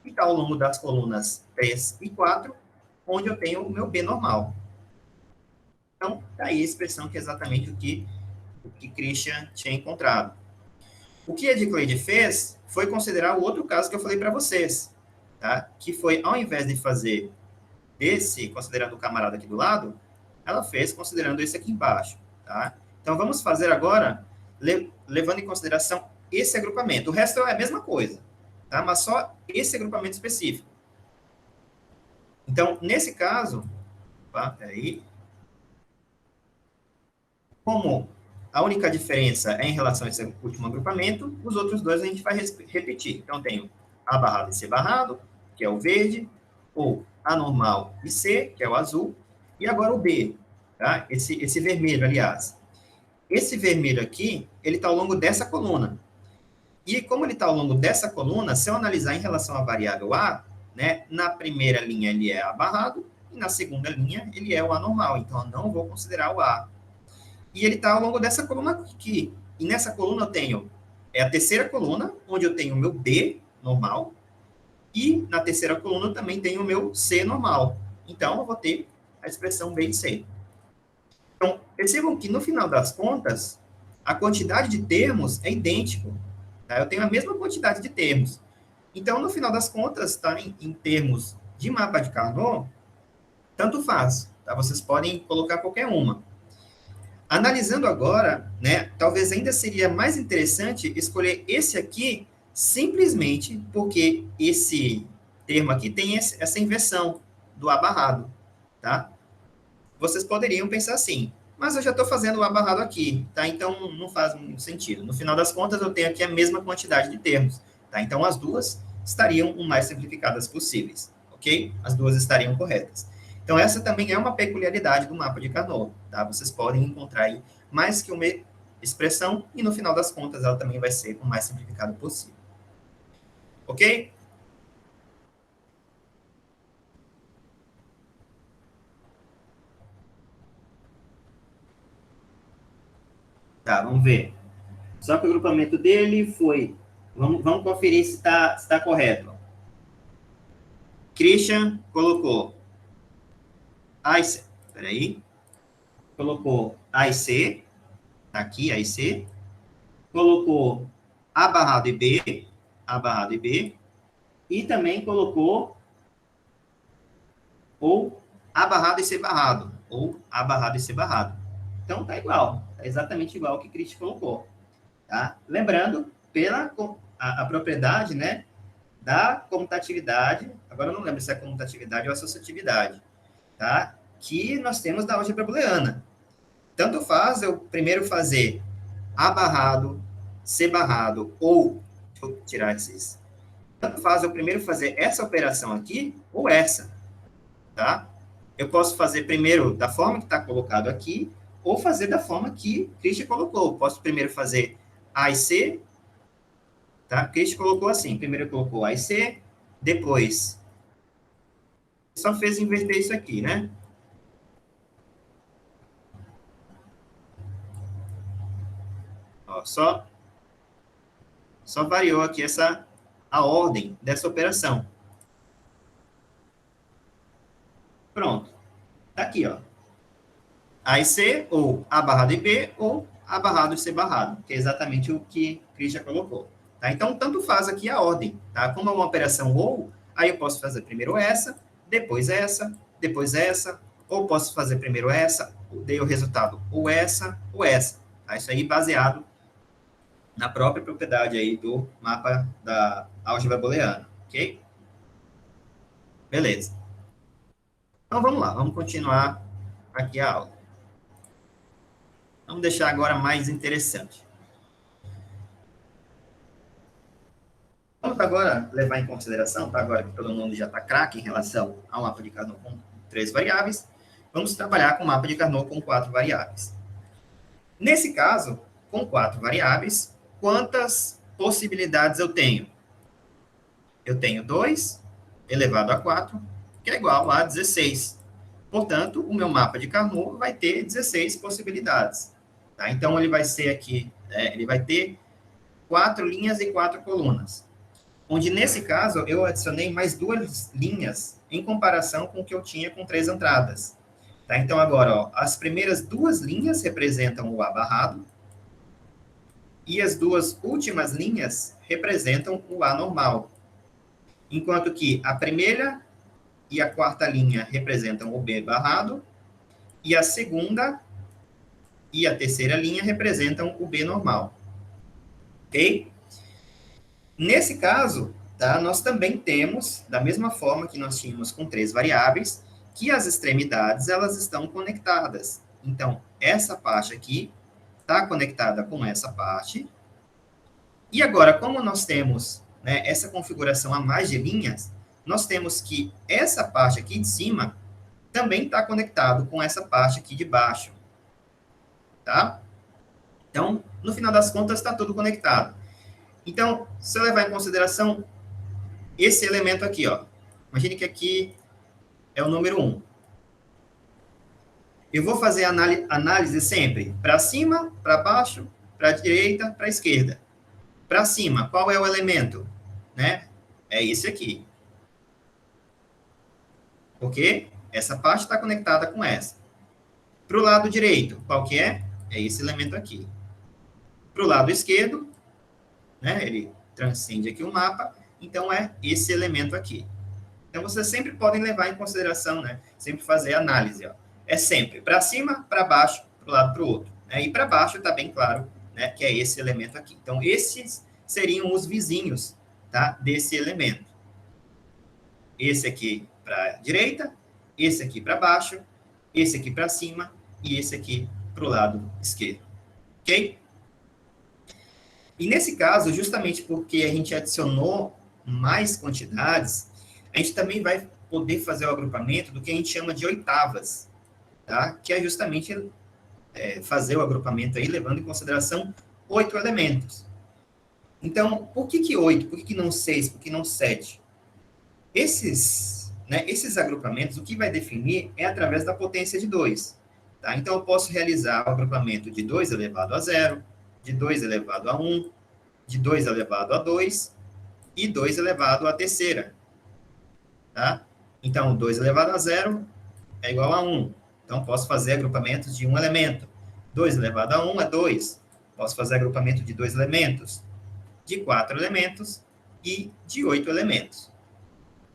e está ao longo das colunas 3 e 4, onde eu tenho o meu B normal. Então, está aí a expressão que é exatamente o que Christian tinha encontrado. O que a Edicleide fez foi considerar o outro caso que eu falei para vocês, tá? Que foi, ao invés de fazer esse, considerando o camarada aqui do lado, ela fez considerando esse aqui embaixo, tá? Então, vamos fazer agora, levando em consideração esse agrupamento. O resto é a mesma coisa, tá? Mas só esse agrupamento específico. Então, nesse caso, peraí, como a única diferença é em relação a esse último agrupamento, os outros dois a gente vai repetir. Então, tenho A barrado e C barrado, que é o verde, ou A normal e C, que é o azul, e agora o B, tá? Esse vermelho, aliás. Esse vermelho aqui, ele está ao longo dessa coluna. E como ele está ao longo dessa coluna, se eu analisar em relação à variável A, né, na primeira linha ele é A barrado, e na segunda linha ele é o A normal. Então, eu não vou considerar o A. E ele está ao longo dessa coluna aqui. E nessa coluna eu tenho, a terceira coluna, onde eu tenho o meu B normal, e na terceira coluna eu também tenho o meu C normal. Então, eu vou ter a expressão B e C. Então, percebam que no final das contas, a quantidade de termos é idêntica. Tá? Eu tenho a mesma quantidade de termos. Então, no final das contas, tá, em termos de mapa de Carnot, tanto faz. Tá? Vocês podem colocar qualquer uma. Analisando agora, né, talvez ainda seria mais interessante escolher esse aqui simplesmente porque esse termo aqui tem essa inversão do A barrado, tá? Vocês poderiam pensar assim, mas eu já estou fazendo o A barrado aqui, tá? Então, não faz muito sentido. No final das contas, eu tenho aqui a mesma quantidade de termos, tá? Então, as duas estariam o mais simplificadas possíveis, ok? As duas estariam corretas. Então, essa também é uma peculiaridade do mapa de Carnot, tá? Vocês podem encontrar aí mais que uma expressão e, no final das contas, ela também vai ser o mais simplificado possível. Ok? Tá, vamos ver. Só que o agrupamento dele foi... Vamos conferir se está correto. Christian colocou A e C. Peraí. Colocou A e C. Tá aqui, A e C. Colocou A barrado e B. A barrado e B. E também colocou ou A barrado e C barrado. Ou A barrado e C barrado. Então, tá igual. Tá exatamente igual ao que Christian colocou. Tá? Lembrando, pela a propriedade, né, da comutatividade, agora eu não lembro se é comutatividade ou associatividade, tá? Que nós temos da álgebra booleana. Tanto faz eu primeiro fazer A barrado, C barrado, ou, deixa eu tirar esses, tanto faz eu primeiro fazer essa operação aqui, ou essa, tá? Eu posso fazer primeiro da forma que está colocado aqui, ou fazer da forma que Christian colocou. Eu posso primeiro fazer A e C, tá? Christian colocou assim, primeiro colocou A e C, depois só fez inverter isso aqui, né? Ó, só variou aqui a ordem dessa operação. Pronto. Tá aqui, ó. A e C, ou A barrado e B, ou A barrado e C barrado, que é exatamente o que Christian colocou. Tá? Então, tanto faz aqui a ordem. Tá? Como é uma operação ou, aí eu posso fazer primeiro essa, depois essa, ou posso fazer primeiro essa, dei o resultado ou essa, ou essa. Tá? Isso aí baseado na própria propriedade aí do mapa da álgebra booleana, ok? Beleza. Então, vamos lá, vamos continuar aqui a aula. Vamos deixar agora mais interessante. Vamos agora levar em consideração, tá? Agora que todo mundo já está craque em relação ao mapa de Carnot com 3 variáveis, vamos trabalhar com o mapa de Carnot com 4 variáveis. Nesse caso, com 4 variáveis, quantas possibilidades eu tenho? Eu tenho 2 elevado a 4, que é igual a 16. Portanto, o meu mapa de Carnot vai ter 16 possibilidades. Tá? Então, ele vai ser aqui, ele vai ter 4 linhas e 4 colunas. onde nesse caso eu adicionei mais 2 linhas em comparação com o que eu tinha com 3 entradas. Tá? Então, agora, ó, as primeiras 2 linhas representam o A barrado, e as 2 últimas linhas representam o A normal. Enquanto que a primeira e a quarta linha representam o B barrado, e a segunda e a terceira linha representam o B normal. Ok? Nesse caso, tá, nós também temos, da mesma forma que nós tínhamos com 3 variáveis, que as extremidades elas estão conectadas. Então, essa parte aqui está conectada com essa parte. E agora, como nós temos, né, essa configuração a mais de linhas, nós temos que essa parte aqui de cima também está conectado com essa parte aqui de baixo. Tá? Então, no final das contas, está tudo conectado. Então, se eu levar em consideração esse elemento aqui, ó. Imagine que aqui é o número 1. Eu vou fazer a análise sempre para cima, para baixo, para a direita, para a esquerda. Para cima, qual é o elemento? Né? É esse aqui. Ok? Essa parte está conectada com essa. Para o lado direito, qual que é? É esse elemento aqui. Para o lado esquerdo, né, ele transcende aqui o mapa, então é esse elemento aqui. Então, vocês sempre podem levar em consideração, né, sempre fazer análise. Ó. É sempre para cima, para baixo, para o lado, para o outro. Né, e para baixo está bem claro, né, que é esse elemento aqui. Então, esses seriam os vizinhos, tá, desse elemento. Esse aqui para a direita, esse aqui para baixo, esse aqui para cima e esse aqui para o lado esquerdo. Ok? E nesse caso, justamente porque a gente adicionou mais quantidades, a gente também vai poder fazer o agrupamento do que a gente chama de oitavas, tá? Que é justamente fazer o agrupamento aí, levando em consideração 8 elementos. Então, por que 8? Por que não 6? Por que não 7? Esses agrupamentos, o que vai definir é através da potência de 2. Tá? Então, eu posso realizar o agrupamento de 2 elevado a 0, de 2 elevado a 1, de 2 elevado a 2 e 2 elevado à terceira. Tá? Então, 2 elevado a 0 é igual a 1. Então, posso fazer agrupamentos de um elemento. 2 elevado a 1 é 2. Posso fazer agrupamento de 2 elementos, de 4 elementos e de 8 elementos.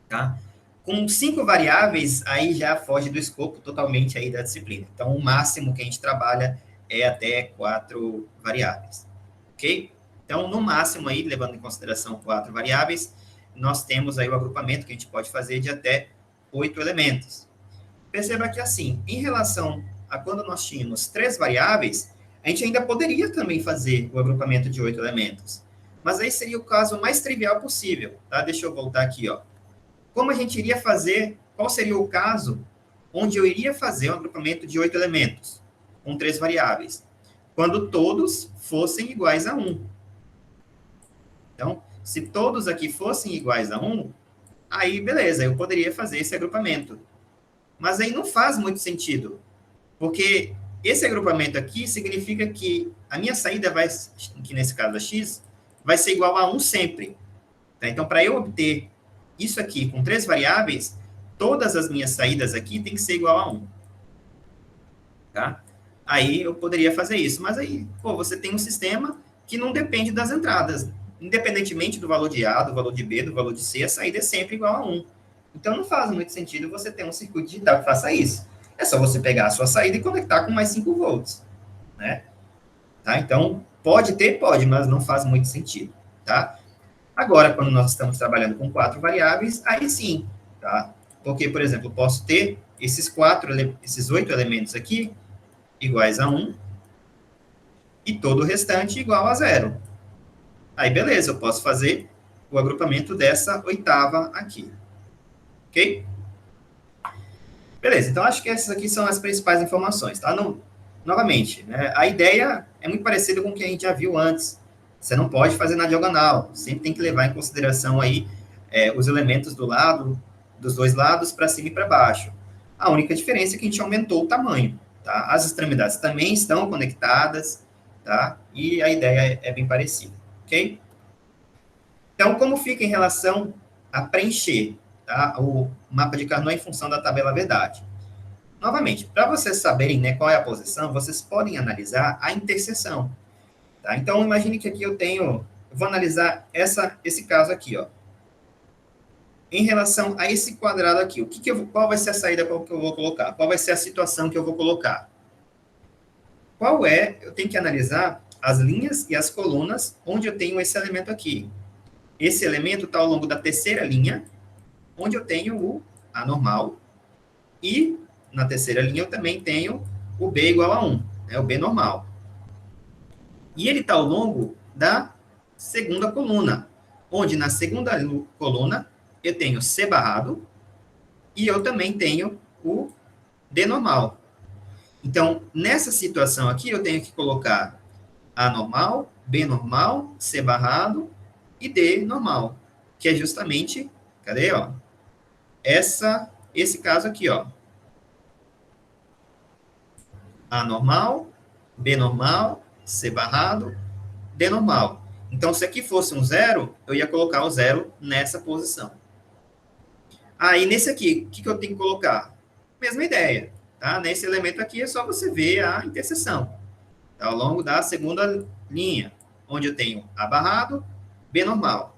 Tá? Com 5 variáveis, aí já foge do escopo totalmente aí da disciplina. Então, o máximo que a gente trabalha é até 4 variáveis. Ok? Então, no máximo aí, levando em consideração 4 variáveis, nós temos aí o agrupamento que a gente pode fazer de até 8 elementos. Perceba que assim, em relação a quando nós tínhamos 3 variáveis, a gente ainda poderia também fazer o agrupamento de 8 elementos. Mas aí seria o caso mais trivial possível, tá? Deixa eu voltar aqui, ó. Como a gente iria fazer, qual seria o caso onde eu iria fazer um agrupamento de 8 elementos, com 3 variáveis? Quando todos fossem iguais a 1. Então, se todos aqui fossem iguais a 1, aí beleza, eu poderia fazer esse agrupamento. Mas aí não faz muito sentido, porque esse agrupamento aqui significa que a minha saída vai, que nesse caso é x, vai ser igual a 1 sempre. Tá? Então, para eu obter isso aqui com 3 variáveis, todas as minhas saídas aqui tem que ser igual a 1. Tá? Aí eu poderia fazer isso. Mas aí, pô, você tem um sistema que não depende das entradas. Independentemente do valor de A, do valor de B, do valor de C, a saída é sempre igual a 1. Então, não faz muito sentido você ter um circuito digital que faça isso. É só você pegar a sua saída e conectar com mais 5 volts. Né? Tá? Então, pode ter, pode, mas não faz muito sentido. Tá? Agora, quando nós estamos trabalhando com 4 variáveis, aí sim. Tá? Porque, por exemplo, eu posso ter esses 8 elementos aqui iguais a 1 e todo o restante igual a 0. Aí, beleza, eu posso fazer o agrupamento dessa oitava aqui. Ok? Beleza, então acho que essas aqui são as principais informações, tá? Novamente, né, a ideia é muito parecida com o que a gente já viu antes. Você não pode fazer na diagonal, sempre tem que levar em consideração aí os elementos dos dois lados, para cima e para baixo. A única diferença é que a gente aumentou o tamanho, tá? As extremidades também estão conectadas, tá? E a ideia é bem parecida, ok? Então, como fica em relação a preencher, tá, o mapa de Carnot em função da tabela verdade? Novamente, para vocês saberem, né, qual é a posição, vocês podem analisar a interseção. Tá? Então, imagine que aqui eu vou analisar esse caso aqui, ó. Em relação a esse quadrado aqui, qual vai ser a saída que eu vou colocar? Qual vai ser a situação que eu vou colocar? Eu tenho que analisar as linhas e as colunas onde eu tenho esse elemento aqui. Esse elemento está ao longo da terceira linha, onde eu tenho o A normal, e na terceira linha eu também tenho o B igual a 1, né, o B normal. E ele está ao longo da segunda coluna, onde na segunda coluna eu tenho C barrado e eu também tenho o D normal. Então, nessa situação aqui, eu tenho que colocar A normal, B normal, C barrado e D normal, que é justamente, cadê, ó? Esse caso aqui, ó. A normal, B normal, C barrado, D normal. Então, se aqui fosse um zero, eu ia colocar o zero nessa posição. Aí, nesse aqui, o que eu tenho que colocar? Mesma ideia, tá? Nesse elemento aqui, é só você ver a interseção. Tá? Ao longo da segunda linha, onde eu tenho A barrado, B normal.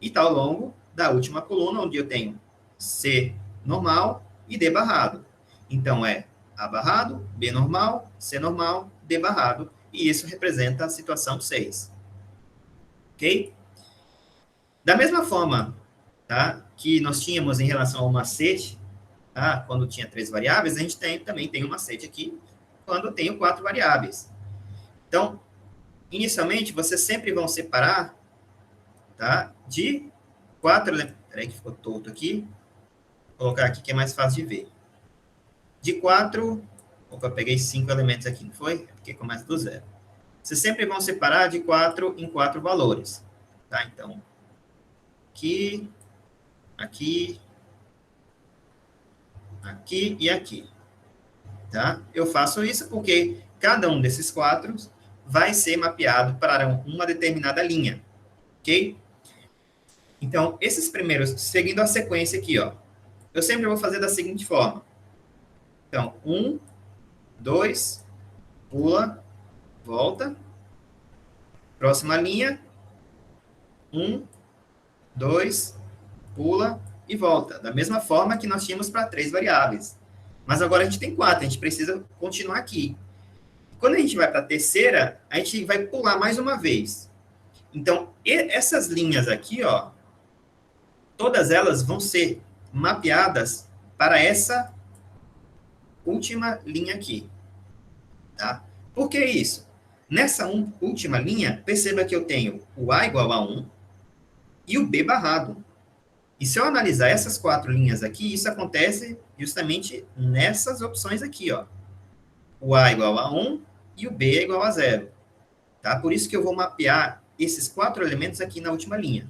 E está ao longo da última coluna, onde eu tenho C normal e D barrado. Então, é A barrado, B normal, C normal, D barrado. E isso representa a situação 6. Ok? Da mesma forma, tá, que nós tínhamos em relação ao macete, tá, quando tinha 3 variáveis, a gente também tem um macete aqui, quando eu tenho 4 variáveis. Então, inicialmente, vocês sempre vão separar, tá, de 4 elementos. Peraí que ficou torto aqui. Vou colocar aqui que é mais fácil de ver. De 4... Opa, eu peguei 5 elementos aqui, não foi? É porque começa do zero. Vocês sempre vão separar de 4 em 4 valores. Tá? Então, aqui, aqui, aqui e aqui. Tá? Eu faço isso porque cada um desses 4 vai ser mapeado para uma determinada linha. Ok? Então, esses primeiros, seguindo a sequência aqui, ó, eu sempre vou fazer da seguinte forma. Então, 1, 2, pula, volta. Próxima linha, 1, 2, pula e volta. Da mesma forma que nós tínhamos para 3 variáveis. Mas agora a gente tem 4, a gente precisa continuar aqui. Quando a gente vai para a terceira, a gente vai pular mais uma vez. Então, essas linhas aqui, ó, todas elas vão ser mapeadas para essa última linha aqui. Tá? Por que isso? Nessa última linha, perceba que eu tenho o A igual a 1 e o B barrado. E se eu analisar essas 4 linhas aqui, isso acontece justamente nessas opções aqui, ó. O A igual a 1 e o B é igual a 0. Tá? Por isso que eu vou mapear esses 4 elementos aqui na última linha.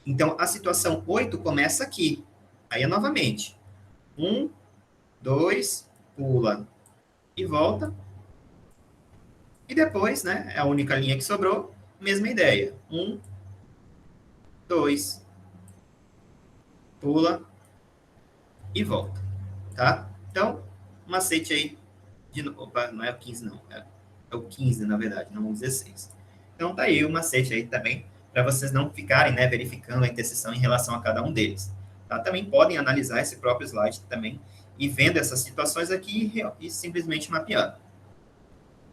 Então, a situação 8 começa aqui. Aí é novamente. 1, 2, pula e volta. E depois, né, é a única linha que sobrou, mesma ideia. 1, 2, pula e volta. Tá? Então, macete aí. Opa, não é o 15, não. É o 15, na verdade, não o 16. Então, tá aí o macete aí também, para vocês não ficarem, né, verificando a interseção em relação a cada um deles. Tá? Também podem analisar esse próprio slide também e vendo essas situações aqui e simplesmente mapeando.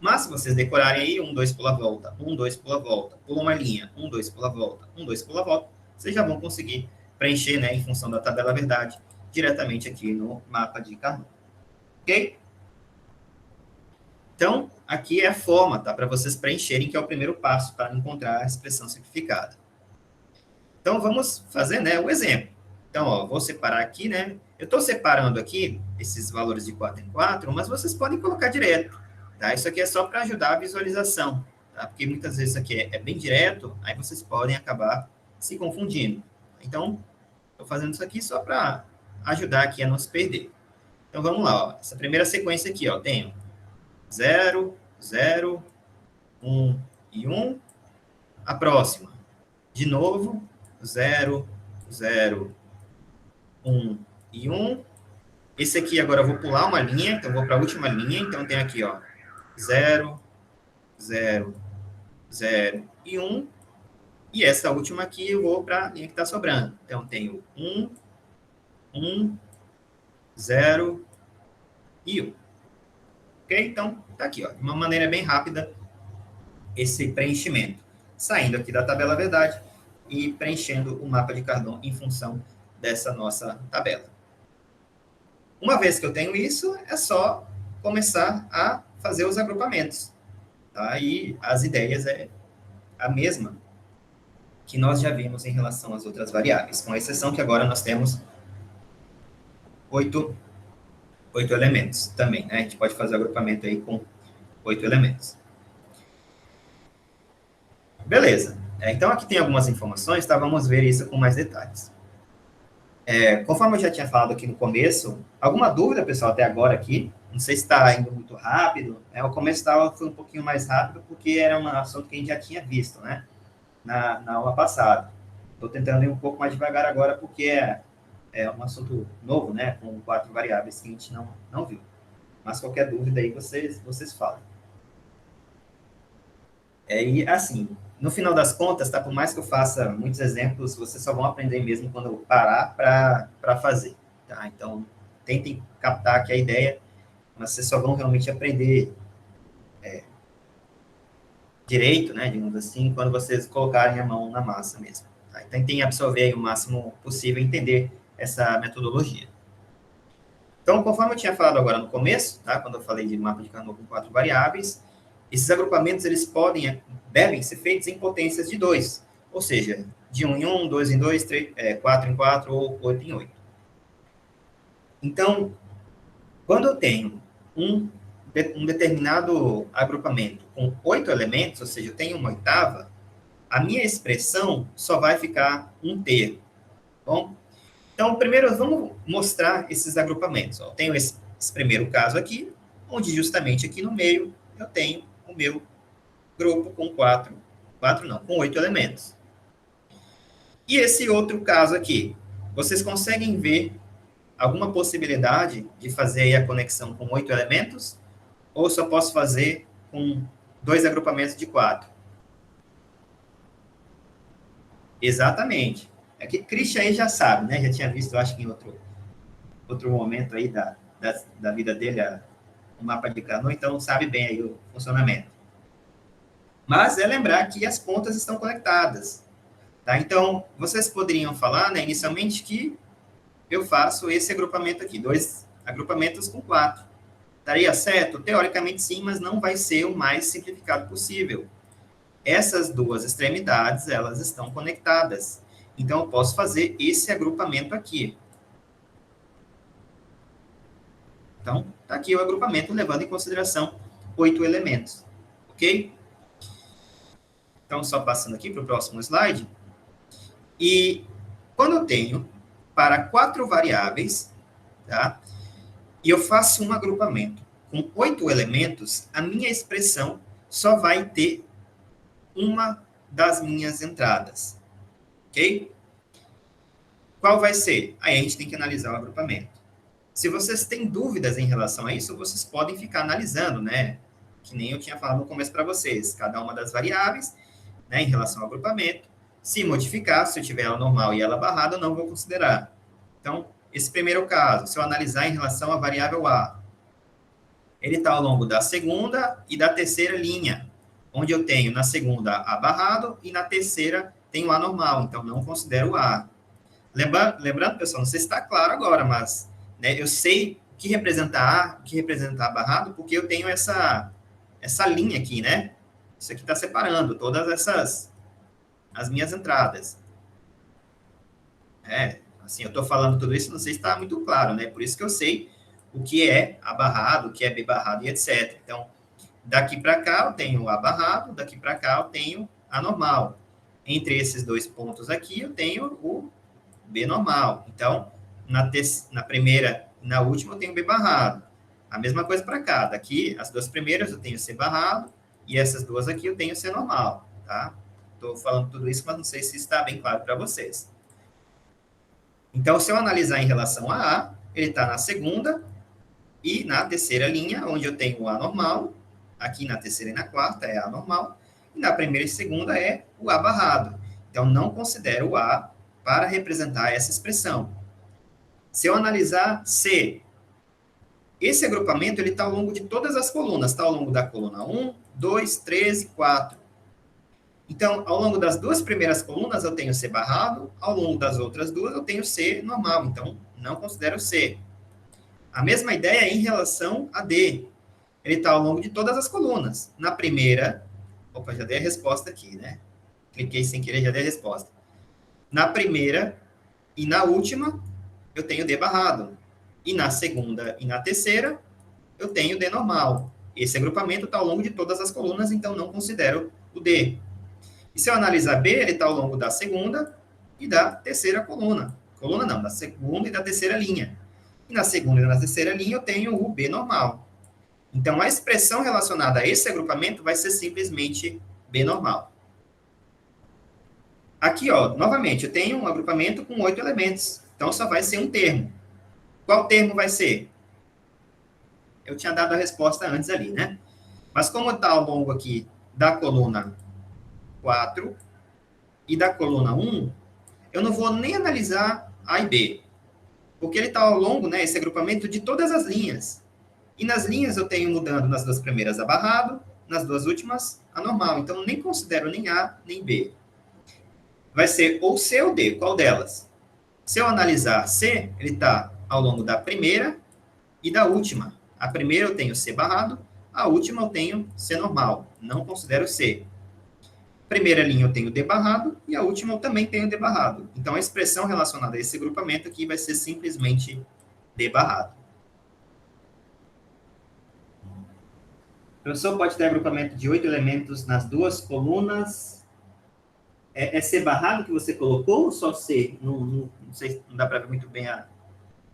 Mas se vocês decorarem aí, 1, 2, pula, volta, 1, 2, pula, volta, pula uma linha, 1, 2, pula, volta, 1, 2, pula, volta, vocês já vão conseguir preencher, né, em função da tabela verdade, diretamente aqui no mapa de Carnot. Ok? Então, aqui é a forma, tá, para vocês preencherem, que é o primeiro passo para encontrar a expressão simplificada. Então, vamos fazer, né, o exemplo. Então, ó, vou separar aqui, né, eu estou separando aqui esses valores de 4 em 4, mas vocês podem colocar direto, tá? Isso aqui é só para ajudar a visualização, tá? Porque muitas vezes isso aqui é bem direto, aí vocês podem acabar se confundindo. Então, estou fazendo isso aqui só para ajudar aqui a não se perder. Então, vamos lá, ó. Essa primeira sequência aqui, ó, tenho 0, 0, 1 e 1. A próxima, de novo, 0, 0, 1 e 1. Esse aqui agora eu vou pular uma linha, então eu vou para a última linha. Então tem aqui, ó, 0, 0, 0 e 1. E essa última aqui eu vou para a linha que está sobrando. Então tenho 1, 1, 0 e 1. Ok? Então tá aqui, ó, de uma maneira bem rápida esse preenchimento. Saindo aqui da tabela verdade e preenchendo o mapa de Carnot em função dessa nossa tabela. Uma vez que eu tenho isso, é só começar a fazer os agrupamentos. Tá? E as ideias é a mesma que nós já vimos em relação às outras variáveis, com exceção que agora nós temos 8 elementos também, né? A gente pode fazer o agrupamento aí com 8 elementos. Beleza. Então, aqui tem algumas informações, tá? Vamos ver isso com mais detalhes. Conforme eu já tinha falado aqui no começo, alguma dúvida, pessoal, até agora aqui? Não sei se está indo muito rápido. O começo da aula foi um pouquinho mais rápido, porque era um assunto que a gente já tinha visto, né? Na aula passada. Estou tentando ir um pouco mais devagar agora, porque é um assunto novo, né? Com 4 variáveis que a gente não viu. Mas qualquer dúvida aí, vocês falam. E assim, no final das contas, tá? Por mais que eu faça muitos exemplos, vocês só vão aprender mesmo quando eu parar para fazer, tá? Então, tentem captar aqui a ideia, mas vocês só vão realmente aprender direito, né, digamos assim, quando vocês colocarem a mão na massa mesmo. Tá? Então, tentem absorver aí o máximo possível e entender essa metodologia. Então, conforme eu tinha falado agora no começo, tá? Quando eu falei de mapa de Carnot com 4 variáveis, esses agrupamentos, eles devem ser feitos em potências de 2, ou seja, de 1 em 1, 2 em 2, 4 em 4 ou 8 em 8. Então, quando eu tenho um determinado agrupamento com 8 elementos, ou seja, eu tenho uma oitava, a minha expressão só vai ficar um terço. Bom? Então, primeiro, vamos mostrar esses agrupamentos. Eu tenho esse primeiro caso aqui, onde justamente aqui no meio eu tenho o meu grupo com com 8 elementos. E esse outro caso aqui, vocês conseguem ver alguma possibilidade de fazer aí a conexão com 8 elementos? Ou só posso fazer com 2 agrupamentos de 4? Exatamente. Aqui, Christian aí já sabe, né? Já tinha visto, eu acho que em outro momento aí da vida dele, o mapa de Carnot, então sabe bem aí o funcionamento. Mas lembrar que as pontas estão conectadas. Tá? Então, vocês poderiam falar, né, inicialmente, que eu faço esse agrupamento aqui, 2 agrupamentos com 4. Daria certo? Teoricamente sim, mas não vai ser o mais simplificado possível. Essas 2 extremidades, elas estão conectadas. Então, eu posso fazer esse agrupamento aqui. Então, está aqui o agrupamento, levando em consideração 8 elementos. Ok? Então, só passando aqui para o próximo slide. E quando eu tenho para 4 variáveis, tá? E eu faço um agrupamento com 8 elementos, a minha expressão só vai ter uma das minhas entradas. Ok? Qual vai ser? Aí a gente tem que analisar o agrupamento. Se vocês têm dúvidas em relação a isso, vocês podem ficar analisando, né? Que nem eu tinha falado no começo para vocês. Cada uma das variáveis, né, em relação ao agrupamento. Se modificar, se eu tiver ela normal e ela barrada, eu não vou considerar. Então, esse primeiro caso, se eu analisar em relação à variável A, ele está ao longo da segunda e da terceira linha, onde eu tenho na segunda A barrado e na terceira tenho A normal, então não considero A. Lembrando, pessoal, não sei se está claro agora, mas né, eu sei o que representa A, o que representa A barrado, porque eu tenho essa linha aqui, né? Isso aqui está separando todas as minhas entradas. Assim, eu estou falando tudo isso, não sei se está muito claro, né? Por isso que eu sei o que é A barrado, o que é B barrado e etc. Então, daqui para cá eu tenho A barrado, daqui para cá eu tenho A normal. Entre esses 2 pontos aqui, eu tenho o B normal. Então, na primeira e na última eu tenho B barrado. A mesma coisa para cá. Daqui, as 2 primeiras eu tenho C barrado, e essas 2 aqui eu tenho C normal, tá? Estou falando tudo isso, mas não sei se está bem claro para vocês. Então, se eu analisar em relação a A, ele está na segunda e na terceira linha, onde eu tenho o A normal. Aqui na terceira e na quarta é A normal. E na primeira e segunda é o A barrado. Então, não considero o A para representar essa expressão. Se eu analisar C, esse agrupamento está ao longo de todas as colunas. Está ao longo da coluna 1, 2, 3 e 4. Então, ao longo das duas primeiras colunas, eu tenho C barrado. Ao longo das outras duas, eu tenho C normal. Então, não considero C. A mesma ideia em relação a D. Ele está ao longo de todas as colunas. Na primeira... Opa, já dei a resposta aqui, né? Cliquei sem querer, já dei a resposta. Na primeira e na última, eu tenho D barrado. E na segunda e na terceira, eu tenho D normal. Esse agrupamento está ao longo de todas as colunas, então não considero o D. E se eu analisar B, ele está ao longo da segunda e da terceira coluna. Coluna não, da segunda e da terceira linha. E na segunda e na terceira linha, eu tenho o B normal. Então, a expressão relacionada a esse agrupamento vai ser simplesmente B normal. Aqui, ó, novamente, eu tenho um agrupamento com 8 elementos. Então, só vai ser um termo. Qual termo vai ser? Eu tinha dado a resposta antes ali, né? Mas como está ao longo aqui da coluna 4 e da coluna 1, eu não vou nem analisar A e B. Porque ele está ao longo, né, esse agrupamento de todas as linhas. E nas linhas eu tenho mudando nas duas primeiras A barrado, nas duas últimas A normal. Então, nem considero nem A nem B. Vai ser ou C ou D, qual delas? Se eu analisar C, ele está ao longo da primeira e da última. A primeira eu tenho C barrado, a última eu tenho C normal. Não considero C. Primeira linha eu tenho D barrado e a última eu também tenho D barrado. Então, a expressão relacionada a esse agrupamento aqui vai ser simplesmente D barrado. O professor pode ter agrupamento de 8 elementos nas duas colunas. É C barrado que você colocou ou só C? Não sei, não dá para ver muito bem a...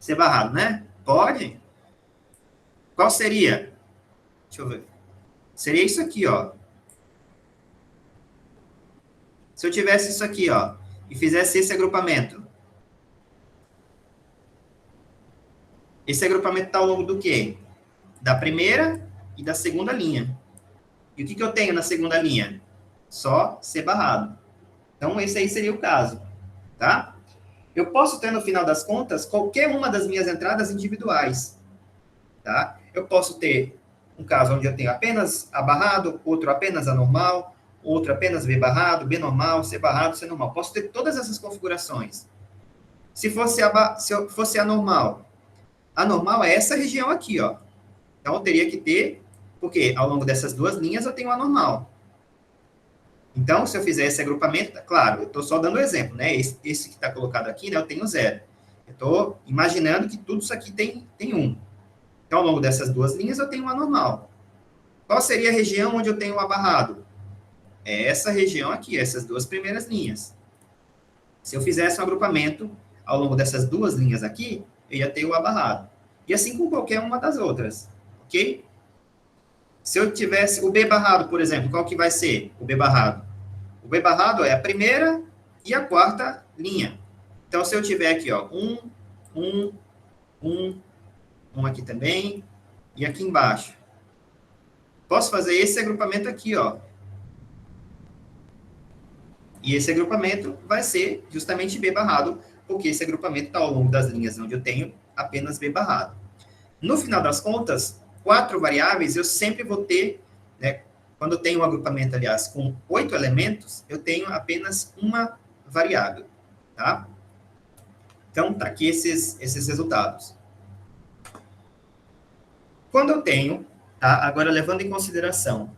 C barrado, né? Pode. Qual seria? Deixa eu ver. Seria isso aqui, ó. Se eu tivesse isso aqui, ó, e fizesse esse agrupamento. Esse agrupamento está ao longo do quê? Da primeira e da segunda linha. E o que eu tenho na segunda linha? Só C barrado. Então, esse aí seria o caso, tá? Eu posso ter, no final das contas, qualquer uma das minhas entradas individuais, tá? Eu posso ter um caso onde eu tenho apenas A barrado, outro apenas A normal, outro apenas B barrado, B normal, C barrado, C normal. Posso ter todas essas configurações. Se fosse a normal é essa região aqui, ó. Então, eu teria que ter, porque ao longo dessas duas linhas eu tenho A normal. Então, se eu fizer esse agrupamento, claro, eu estou só dando exemplo, né? Esse que está colocado aqui, né, eu tenho 0. Eu estou imaginando que tudo isso aqui tem 1. Então, ao longo dessas duas linhas, eu tenho um A normal. Qual seria a região onde eu tenho um A barrado? É essa região aqui, essas duas primeiras linhas. Se eu fizesse um agrupamento ao longo dessas duas linhas aqui, eu ia ter o A barrado. E assim com qualquer uma das outras, ok? Se eu tivesse o B barrado, por exemplo, qual que vai ser o B barrado? O B barrado é a primeira e a quarta linha. Então, se eu tiver aqui, ó, um aqui também, e aqui embaixo. Posso fazer esse agrupamento aqui, ó. E esse agrupamento vai ser justamente B barrado, porque esse agrupamento está ao longo das linhas onde eu tenho apenas B barrado. No final das contas, 4 variáveis eu sempre vou ter, né, quando eu tenho um agrupamento, aliás, com 8 elementos, eu tenho apenas uma variável, tá? Então, tá aqui esses resultados. Quando eu tenho, tá, agora levando em consideração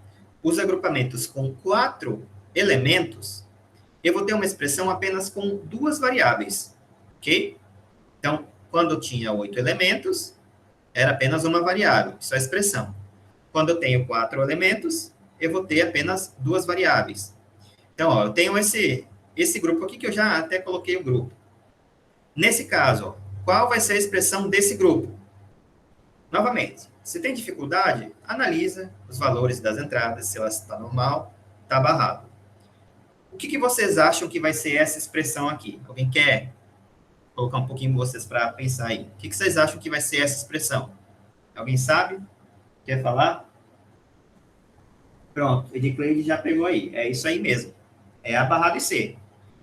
os agrupamentos com 4 elementos, eu vou ter uma expressão apenas com 2 variáveis, ok? Então, quando eu tinha 8 elementos, era apenas uma variável, isso é a expressão. Quando eu tenho 4 elementos, eu vou ter apenas 2 variáveis. Então, ó, eu tenho esse grupo aqui, que eu já até coloquei o grupo. Nesse caso, ó, qual vai ser a expressão desse grupo? Novamente, se tem dificuldade, analisa os valores das entradas, se ela está normal, está barrado. O que vocês acham que vai ser essa expressão aqui? Alguém quer colocar um pouquinho vocês para pensar aí? O que vocês acham que vai ser essa expressão? Alguém sabe? Quer falar? Pronto, Edicleide já pegou aí. É isso aí mesmo. É A barrado e C.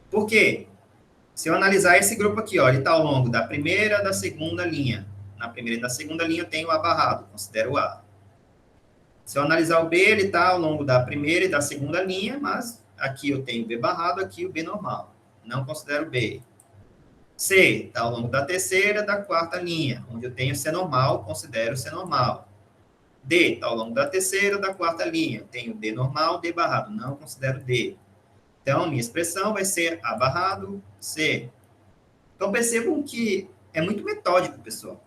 Por quê? Se eu analisar esse grupo aqui, ó, ele está ao longo da primeira e da segunda linha. Na primeira e da segunda linha eu tenho o A barrado, considero o A. Se eu analisar o B, ele está ao longo da primeira e da segunda linha, mas aqui eu tenho o B barrado, aqui o B normal. Não considero o B. C está ao longo da terceira e da quarta linha, onde eu tenho C normal, considero C normal. D está ao longo da terceira e da quarta linha. Eu tenho D normal, D barrado, não considero D. Então, minha expressão vai ser A barrado, C. Então, percebam que é muito metódico, pessoal.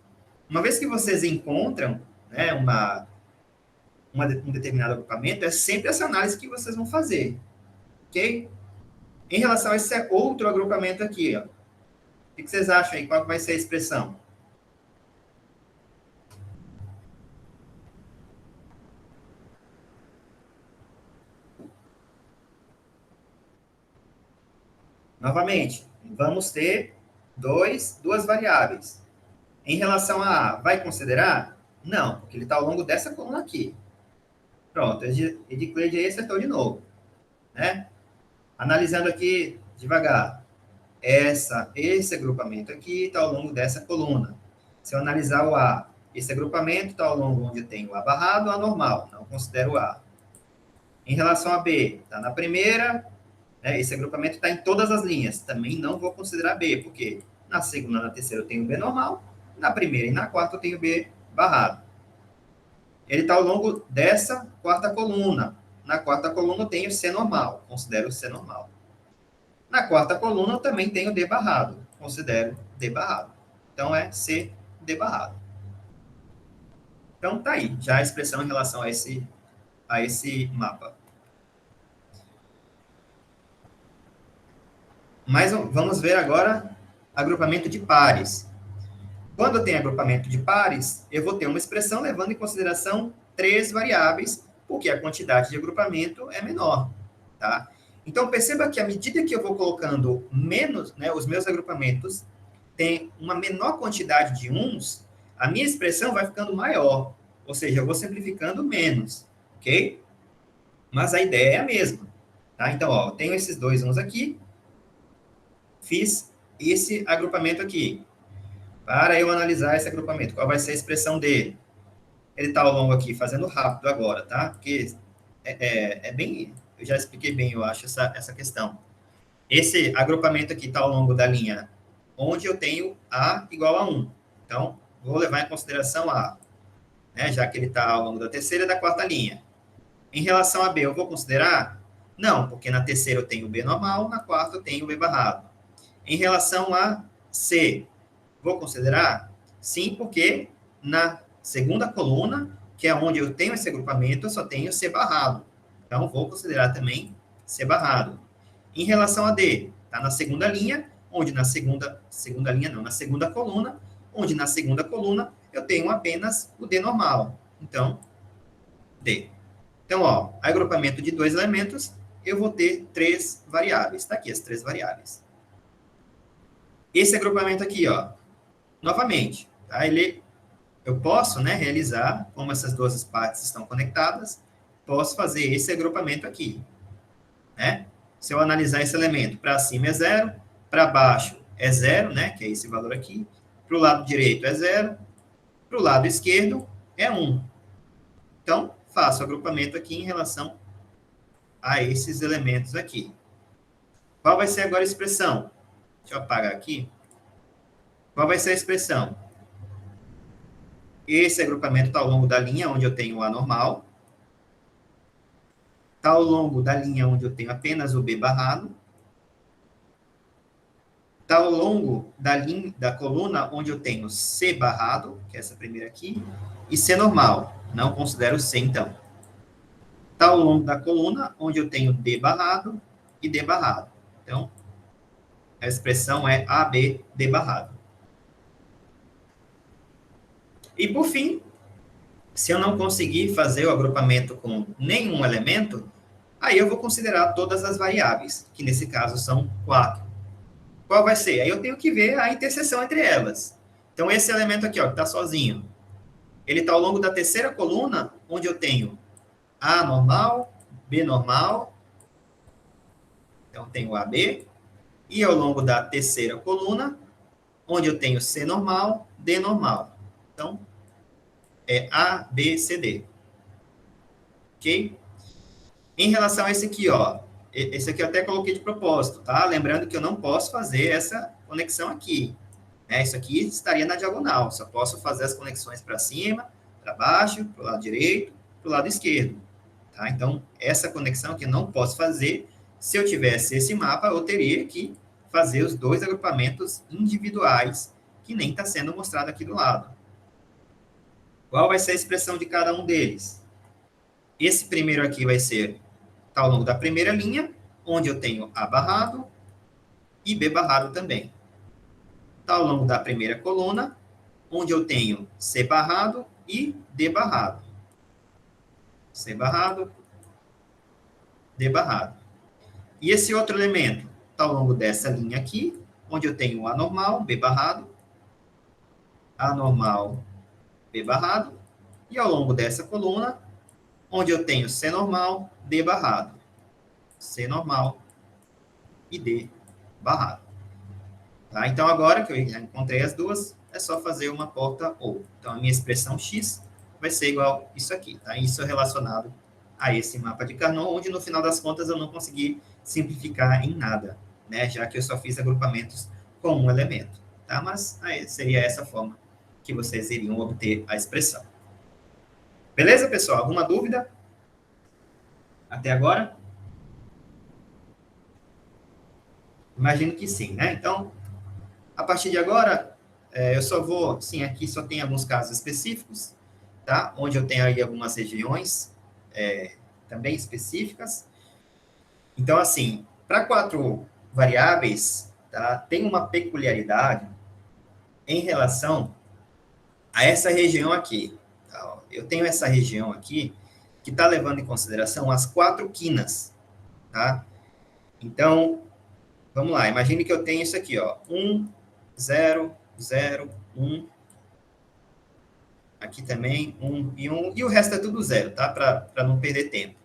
Uma vez que vocês encontram, né, um determinado agrupamento, é sempre essa análise que vocês vão fazer, ok? Em relação a esse outro agrupamento aqui, ó, o que vocês acham aí? Qual vai ser a expressão? Novamente, vamos ter duas variáveis. Em relação a A, vai considerar? Não, porque ele está ao longo dessa coluna aqui. Pronto, Edicleide aí acertou de novo, né? Analisando aqui devagar. Esse agrupamento aqui está ao longo dessa coluna. Se eu analisar o A, esse agrupamento está ao longo onde eu tenho o A barrado, A normal, não considero o A. Em relação a B, está na primeira, né, esse agrupamento está em todas as linhas, também não vou considerar B, porque na segunda e na terceira eu tenho B normal, na primeira e na quarta eu tenho B barrado. Ele está ao longo dessa quarta coluna. Na quarta coluna eu tenho C normal, considero C normal. Na quarta coluna eu também tenho D barrado, considero D barrado. Então é C, D barrado. Então tá aí, já a expressão em relação a esse mapa. Mas vamos ver agora agrupamento de pares. Quando eu tenho agrupamento de pares, eu vou ter uma expressão levando em consideração 3 variáveis, porque a quantidade de agrupamento é menor, tá? Então, perceba que à medida que eu vou colocando menos, né, os meus agrupamentos têm uma menor quantidade de uns, a minha expressão vai ficando maior, ou seja, eu vou simplificando menos, ok? Mas a ideia é a mesma, tá? Então, ó, eu tenho esses dois uns aqui, fiz esse agrupamento aqui. Para eu analisar esse agrupamento, qual vai ser a expressão dele? Ele está ao longo aqui, fazendo rápido agora, tá? Porque é bem... Eu já expliquei bem, eu acho, essa questão. Esse agrupamento aqui está ao longo da linha onde eu tenho A igual a 1. Então, vou levar em consideração A, né? Já que ele está ao longo da terceira e da quarta linha. Em relação a B, eu vou considerar? Não, porque na terceira eu tenho B normal, na quarta eu tenho B barrado. Em relação a C, vou considerar? Sim, porque na segunda coluna, que é onde eu tenho esse agrupamento, eu só tenho C barrado. Então, vou considerar também C barrado. Em relação a D, está na segunda linha, onde na segunda linha não, na segunda coluna, onde na segunda coluna eu tenho apenas o D normal. Então, D. Então, ó, agrupamento de 2 elementos, eu vou ter 3 variáveis. Está aqui as 3 variáveis. Esse agrupamento aqui, ó, novamente, tá? Eu posso, né, realizar, como essas duas partes estão conectadas, posso fazer esse agrupamento aqui, né? Se eu analisar esse elemento, para cima é 0, para baixo é 0, né, que é esse valor aqui, para o lado direito é 0, para o lado esquerdo é 1. Então, faço o agrupamento aqui em relação a esses elementos aqui. Qual vai ser agora a expressão? Deixa eu apagar aqui. Qual vai ser a expressão? Esse agrupamento está ao longo da linha onde eu tenho o A normal. Está ao longo da linha onde eu tenho apenas o B barrado. Está ao longo da coluna onde eu tenho C barrado, que é essa primeira aqui, e C normal. Não considero C, então. Está ao longo da coluna onde eu tenho D barrado e D barrado. Então, a expressão é AB, D barrado. E, por fim, se eu não conseguir fazer o agrupamento com nenhum elemento, Aí eu vou considerar todas as variáveis, que nesse caso são 4. Qual vai ser? Aí eu tenho que ver a interseção entre elas. Então, esse elemento aqui, ó, que está sozinho, ele está ao longo da terceira coluna, onde eu tenho A normal, B normal, então tenho AB, e ao longo da terceira coluna, onde eu tenho C normal, D normal. Então, é A, B, C, D. Ok? Em relação a esse aqui, ó, esse aqui eu até coloquei de propósito, tá? Lembrando que eu não posso fazer essa conexão aqui. Né? Isso aqui estaria na diagonal, só posso fazer as conexões para cima, para baixo, para o lado direito, para o lado esquerdo. Tá? Então, essa conexão que eu não posso fazer, se eu tivesse esse mapa, eu teria que fazer os dois agrupamentos individuais, que nem está sendo mostrado aqui do lado. Qual vai ser a expressão de cada um deles? Esse primeiro aqui vai ser, tá ao longo da primeira linha, onde eu tenho A barrado e B barrado também. Tá ao longo da primeira coluna, onde eu tenho C barrado e D barrado. C barrado, D barrado. E esse outro elemento está ao longo dessa linha aqui, onde eu tenho A normal, B barrado, A normal, B barrado, e ao longo dessa coluna, onde eu tenho C normal, D barrado, C normal e D barrado. Tá? Então, agora que eu já encontrei as duas, é só fazer uma porta ou. Então, a minha expressão x vai ser igual isso aqui. Tá? Isso é relacionado a esse mapa de Carnot, onde, no final das contas, eu não consegui simplificar em nada, né? Já que eu só fiz agrupamentos com um elemento. Tá? Mas aí seria essa forma que vocês iriam obter a expressão. Beleza, pessoal? Alguma dúvida? Até agora? Imagino que sim, né? Então, a partir de agora, eu só vou... Sim, aqui só tem alguns casos específicos, tá? Onde eu tenho aí algumas regiões também específicas. Então, assim, para 4 variáveis, tá? Tem uma peculiaridade em relação a essa região aqui. Tá? Eu tenho essa região aqui que está levando em consideração as 4 quinas, tá? Então, vamos lá, imagine que eu tenho isso aqui, ó, 1, 0, 0, 1, aqui também, 1 e 1, e o resto é tudo 0, tá? Para não perder tempo.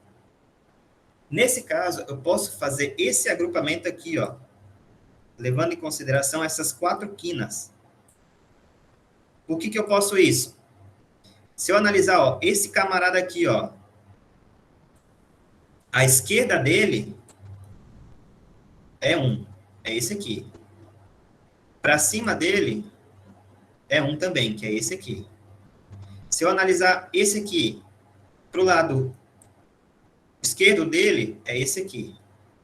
Nesse caso, eu posso fazer esse agrupamento aqui, ó, levando em consideração essas 4 quinas. Por que eu posso isso? Se eu analisar, ó, esse camarada aqui, ó, a esquerda dele é 1, é esse aqui. Para cima dele é 1 também, que é esse aqui. Se eu analisar esse aqui para o lado esquerdo dele, é esse aqui,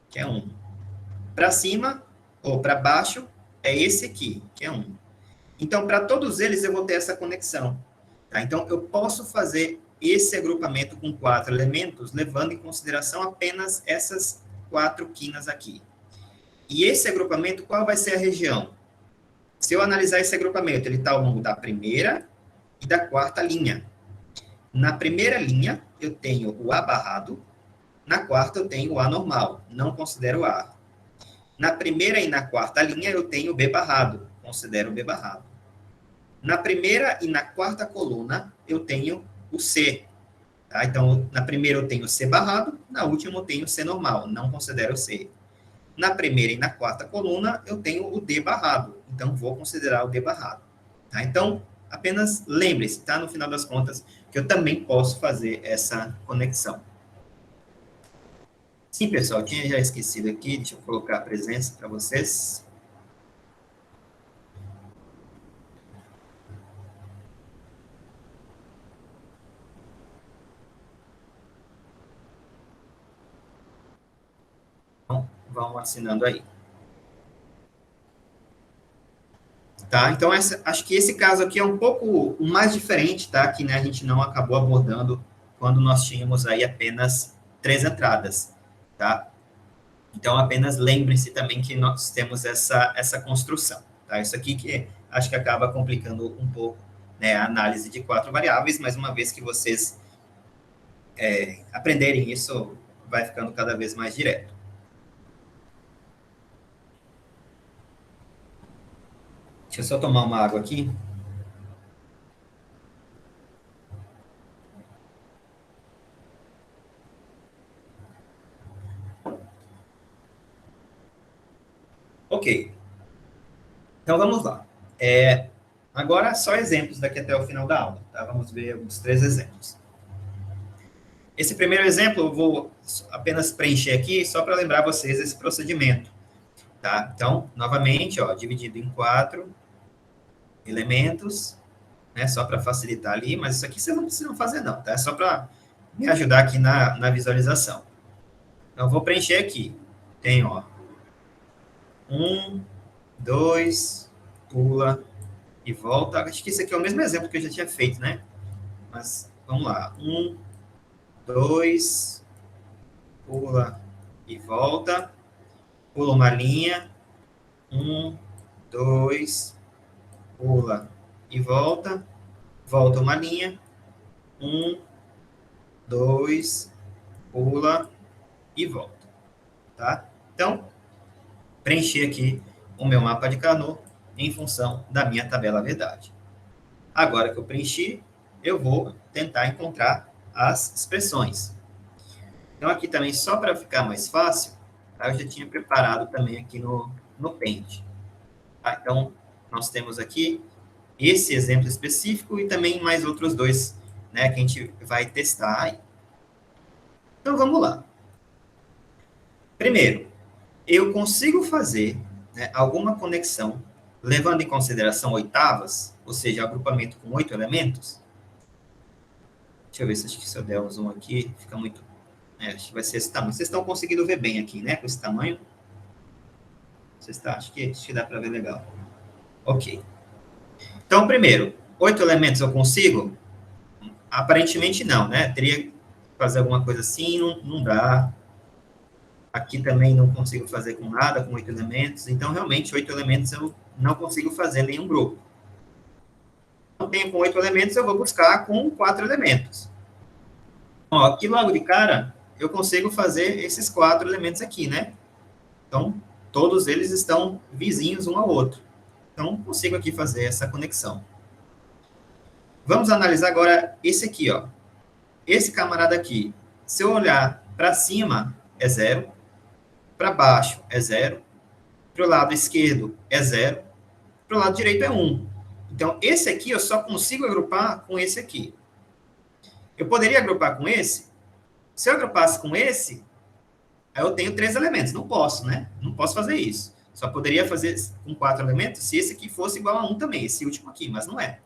que é 1. Para cima, ou para baixo, é esse aqui, que é 1. Então, para todos eles, eu vou ter essa conexão. Tá? Então, eu posso fazer esse agrupamento com 4 elementos, levando em consideração apenas essas 4 quinas aqui. E esse agrupamento, qual vai ser a região? Se eu analisar esse agrupamento, ele está ao longo da primeira e da quarta linha. Na primeira linha, eu tenho o A barrado. Na quarta, eu tenho o A normal. Não considero o A. Na primeira e na quarta linha, eu tenho o B barrado. Considero o B barrado. Na primeira e na quarta coluna, eu tenho o C. Tá? Então, na primeira eu tenho o C barrado. Na última, eu tenho o C normal. Não considero o C. Na primeira e na quarta coluna, eu tenho o D barrado. Então, vou considerar o D barrado. Tá? Então, apenas lembre-se, tá? No final das contas, que eu também posso fazer essa conexão. Sim, pessoal, eu tinha já esquecido aqui. Deixa eu colocar a presença para vocês. Então, vão assinando aí. Tá? Então, acho que esse caso aqui é um pouco mais diferente, tá? Que, né, a gente não acabou abordando quando nós tínhamos aí apenas 3 entradas, tá? Então, apenas lembrem-se também que nós temos essa construção, tá? Isso aqui que acho que acaba complicando um pouco, né, a análise de 4 variáveis, mas uma vez que vocês aprenderem isso, vai ficando cada vez mais direto. Deixa eu só tomar uma água aqui. Ok. Então, vamos lá. Agora, só exemplos daqui até o final da aula. Tá? Vamos ver os 3 exemplos. Esse primeiro exemplo, eu vou apenas preencher aqui, só para lembrar vocês esse procedimento. Tá? Então, novamente, ó, dividido em 4 elementos, né, só para facilitar ali, mas isso aqui vocês não precisam fazer não, tá? É só para me ajudar aqui na visualização. Então, eu vou preencher aqui. Tem, ó, 1, 2, pula e volta. Acho que esse aqui é o mesmo exemplo que eu já tinha feito, né? Mas, vamos lá. 1, 2, pula e volta. Pula uma linha. 1, 2, pula e volta. Volta uma linha. 1, 2, pula e volta. Tá? Então, preencher aqui o meu mapa de Carnot em função da minha tabela verdade. Agora que eu preenchi, eu vou tentar encontrar as expressões. Então, aqui também, só para ficar mais fácil, tá? Eu já tinha preparado também aqui no Paint. Tá? Então, nós temos aqui esse exemplo específico e também mais outros 2, né, que a gente vai testar aí. Então, vamos lá. Primeiro, eu consigo fazer, né, alguma conexão levando em consideração oitavas, ou seja, agrupamento com 8 elementos? Deixa eu ver se eu der um zoom aqui, fica muito... acho que vai ser esse tamanho. Vocês estão conseguindo ver bem aqui, né, com esse tamanho? Acho que dá para ver legal. Ok. Então, primeiro, 8 elementos eu consigo? Aparentemente não, né? Teria que fazer alguma coisa assim, não dá. Aqui também não consigo fazer com nada, com 8 elementos. Então, realmente, 8 elementos eu não consigo fazer nenhum grupo. Não tenho com 8 elementos, eu vou buscar com 4 elementos. Ó, aqui logo de cara, eu consigo fazer esses 4 elementos aqui, né? Então, todos eles estão vizinhos um ao outro. Então, consigo aqui fazer essa conexão. Vamos analisar agora esse aqui, ó. Esse camarada aqui, se eu olhar para cima, é 0. Para baixo, é 0. Para o lado esquerdo, é 0. Para o lado direito, é 1. Então, esse aqui eu só consigo agrupar com esse aqui. Eu poderia agrupar com esse? Se eu agrupasse com esse, aí eu tenho 3 elementos. Não posso, né? Não posso fazer isso. Só poderia fazer com 4 elementos se esse aqui fosse igual a 1 também, esse último aqui, mas não é.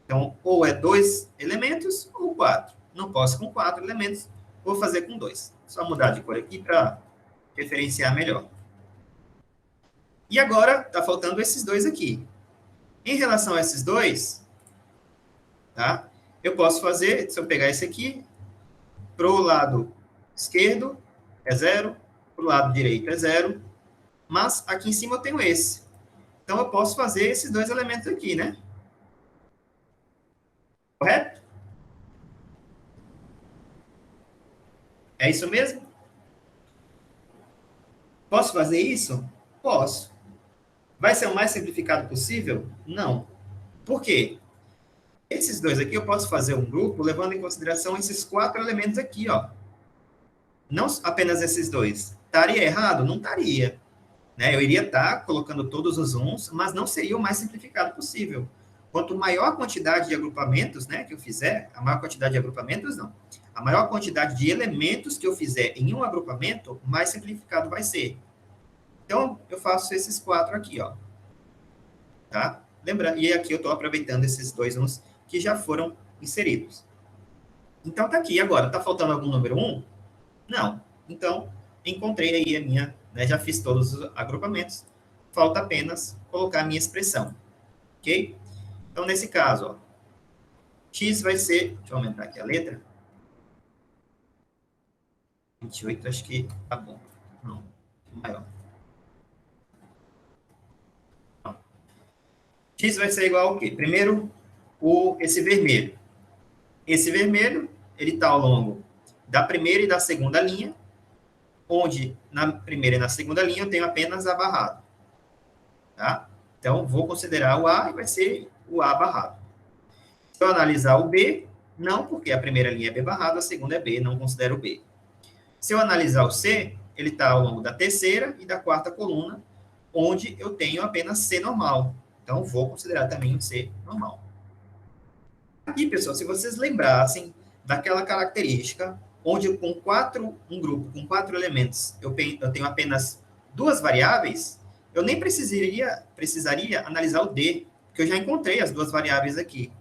Então, ou é 2 elementos ou 4. Não posso com 4 elementos, vou fazer com 2. Só mudar de cor aqui para referenciar melhor. E agora, está faltando esses 2 aqui. Em relação a esses 2, tá? Eu posso fazer, se eu pegar esse aqui, para o lado esquerdo é 0, para o lado direito é 0, mas aqui em cima eu tenho esse. Então, eu posso fazer esses 2 elementos aqui, né? Correto? É isso mesmo? Posso fazer isso? Posso. Vai ser o mais simplificado possível? Não. Por quê? Esses 2 aqui eu posso fazer um grupo levando em consideração esses 4 elementos aqui, ó. Não apenas esses 2. Estaria errado? Não estaria. Né? Eu iria estar colocando todos os uns, mas não seria o mais simplificado possível. Quanto maior a quantidade de agrupamentos, né, que eu fizer, a maior quantidade de agrupamentos, não. A maior quantidade de elementos que eu fizer em um agrupamento, mais simplificado vai ser. Então, eu faço esses 4 aqui, ó. Tá? Lembrando, e aqui eu estou aproveitando esses 2 uns que já foram inseridos. Então, tá aqui. Agora, tá faltando algum número 1? Não. Então, encontrei aí a minha, né, já fiz todos os agrupamentos. Falta apenas colocar a minha expressão. Ok? Então, nesse caso, ó, x vai ser... Deixa eu aumentar aqui a letra. 28, acho que tá bom. Não, maior. Não. X vai ser igual ao quê? Primeiro, esse vermelho. Esse vermelho, ele está ao longo da primeira e da segunda linha. onde na primeira e na segunda linha eu tenho apenas A barrado. Tá? Então, vou considerar o A e vai ser o A barrado. Se eu analisar o B, não, porque a primeira linha é B barrado, a segunda é B, não considero o B. Se eu analisar o C, ele está ao longo da terceira e da quarta coluna, onde eu tenho apenas C normal. Então, vou considerar também o C normal. Aqui, pessoal, se vocês lembrassem daquela característica onde um grupo com 4 elementos, eu tenho apenas 2 variáveis, eu nem precisaria analisar o D, porque eu já encontrei as 2 variáveis aqui.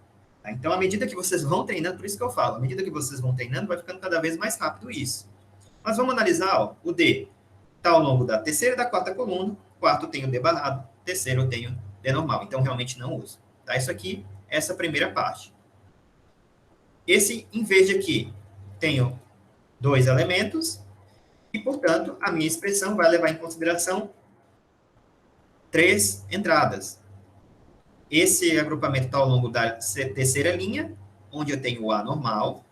Tá? Então, à medida que vocês vão treinando, por isso que eu falo, à medida que vocês vão treinando, vai ficando cada vez mais rápido isso. Mas vamos analisar, ó, o D está ao longo da terceira e da quarta coluna, quarto eu tenho D barrado, terceiro eu tenho D normal, então realmente não uso. Tá? Isso aqui, essa primeira parte. Esse, em vez de aqui, tenho 2 elementos, e, portanto, a minha expressão vai levar em consideração 3 entradas. Esse agrupamento está ao longo da terceira linha, onde eu tenho o A normal,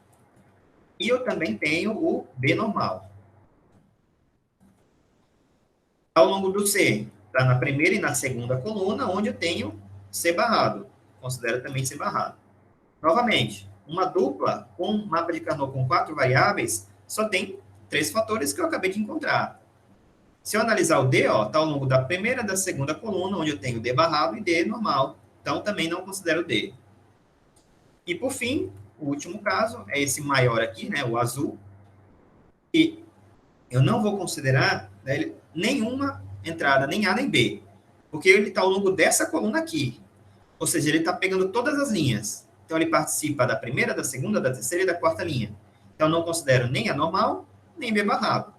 e eu também tenho o B normal. Ao longo do C, está na primeira e na segunda coluna, onde eu tenho C barrado. Considero também C barrado. Novamente, uma dupla com um mapa de Carnot com 4 variáveis, só tem 3 fatores que eu acabei de encontrar. Se eu analisar o D, está ao longo da primeira e da segunda coluna, onde eu tenho D barrado e D normal. Então, também não considero D. E, por fim, o último caso é esse maior aqui, né, o azul. E eu não vou considerar, né, nenhuma entrada, nem A nem B, porque ele está ao longo dessa coluna aqui. Ou seja, ele está pegando todas as linhas. Então, ele participa da primeira, da segunda, da terceira e da quarta linha. Então, não considero nem A normal, nem B barrado.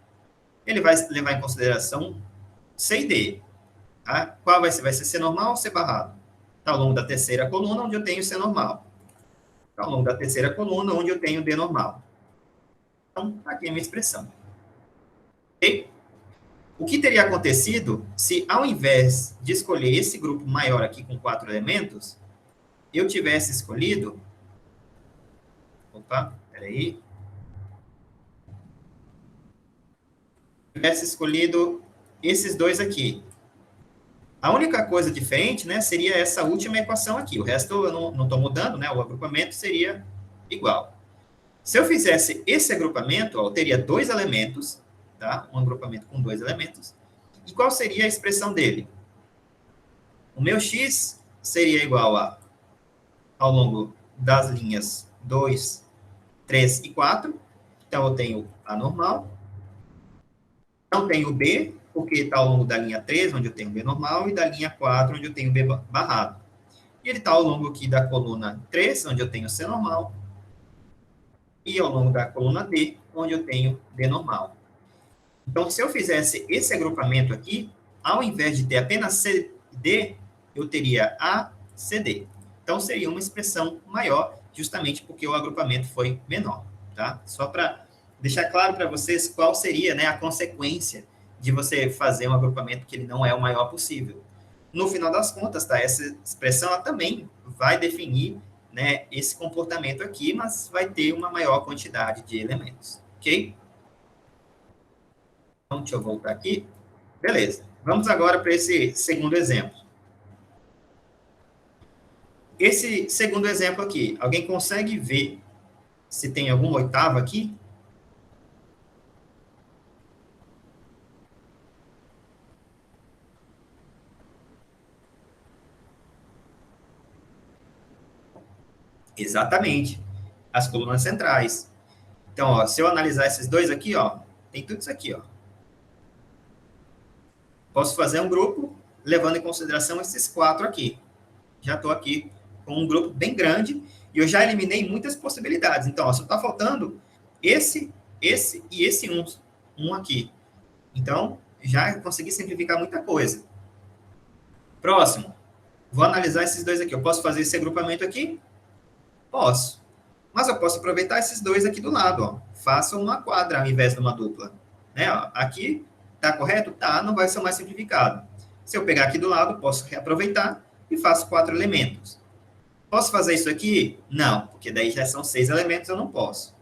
Ele vai levar em consideração C e D. Tá? Qual vai ser? Vai ser C normal ou C barrado? Está ao longo da terceira coluna, onde eu tenho C normal. Está ao longo da terceira coluna, onde eu tenho D normal. Então, aqui é a minha expressão. Ok? O que teria acontecido se, ao invés de escolher esse grupo maior aqui com 4 elementos, eu tivesse escolhido... Opa, peraí. Tivesse escolhido esses 2 aqui. A única coisa diferente, né, seria essa última equação aqui. O resto eu não estou mudando, né? O agrupamento seria igual. Se eu fizesse esse agrupamento, eu teria 2 elementos, tá? Um agrupamento com 2 elementos. E qual seria a expressão dele? O meu x seria igual a, ao longo das linhas 2, 3 e 4. Então, eu tenho A normal. Não tenho B, porque está ao longo da linha 3, onde eu tenho B normal, e da linha 4, onde eu tenho B barrado. E ele está ao longo aqui da coluna 3, onde eu tenho C normal, e ao longo da coluna D, onde eu tenho D normal. Então, se eu fizesse esse agrupamento aqui, ao invés de ter apenas C e D, eu teria A, C, D. Então, seria uma expressão maior, justamente porque o agrupamento foi menor. Tá? Só para deixar claro para vocês qual seria, né, a consequência de você fazer um agrupamento que ele não é o maior possível. No final das contas, tá, essa expressão ela também vai definir, né, esse comportamento aqui, mas vai ter uma maior quantidade de elementos, ok? Então, deixa eu voltar aqui. Beleza. Vamos agora para esse segundo exemplo. Esse segundo exemplo aqui, alguém consegue ver se tem algum oitavo aqui? Exatamente. As colunas centrais. Então, ó, se eu analisar esses 2 aqui, ó, tem tudo isso aqui, ó. Posso fazer um grupo levando em consideração esses 4 aqui. Já estou aqui com um grupo bem grande e eu já eliminei muitas possibilidades. Então, ó, só está faltando esse e esse um aqui. Então, já consegui simplificar muita coisa. Próximo. Vou analisar esses 2 aqui. Eu posso fazer esse agrupamento aqui? Posso. Mas eu posso aproveitar esses 2 aqui do lado, ó. Faço uma quadra ao invés de uma dupla. Né? Ó, aqui, tá correto? Tá, não vai ser mais simplificado. Se eu pegar aqui do lado, posso reaproveitar e faço 4 elementos. Posso fazer isso aqui? Não, porque daí já são 6 elementos, eu não posso.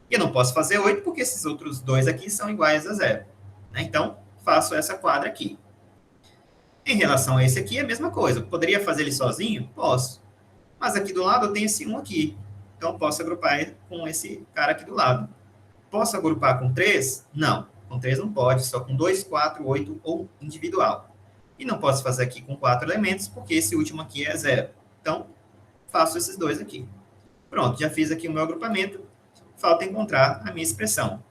E eu não posso fazer 8, porque esses outros 2 aqui são iguais a 0. né? Então, faço essa quadra aqui. Em relação a esse aqui, é a mesma coisa. Poderia fazer ele sozinho? Posso. Mas aqui do lado eu tenho esse 1 aqui. Então, posso agrupar ele com esse cara aqui do lado. Posso agrupar com 3? Não. Com 3 não pode, só com 2, 4, 8 ou individual. E não posso fazer aqui com 4 elementos, porque esse último aqui é 0. Então, faço esses dois aqui. Pronto, já fiz aqui o meu agrupamento. Falta encontrar a minha expressão.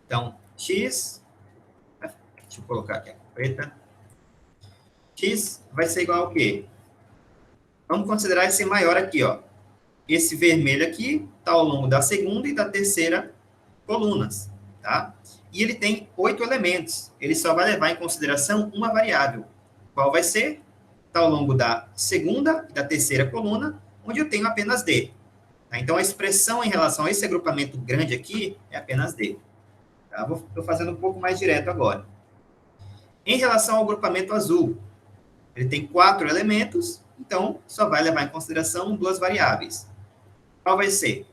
Então, x... Deixa eu colocar aqui a preta. X vai ser igual ao quê? Vamos considerar esse maior aqui, ó. Esse vermelho aqui está ao longo da segunda e da terceira colunas, tá? E ele tem 8 elementos. Ele só vai levar em consideração uma variável. Qual vai ser? Está ao longo da segunda e da terceira coluna, onde eu tenho apenas D. Tá? Então, a expressão em relação a esse agrupamento grande aqui é apenas D. Tá? Estou fazendo um pouco mais direto agora. Em relação ao agrupamento azul, ele tem 4 elementos, então só vai levar em consideração 2 variáveis. Qual vai ser?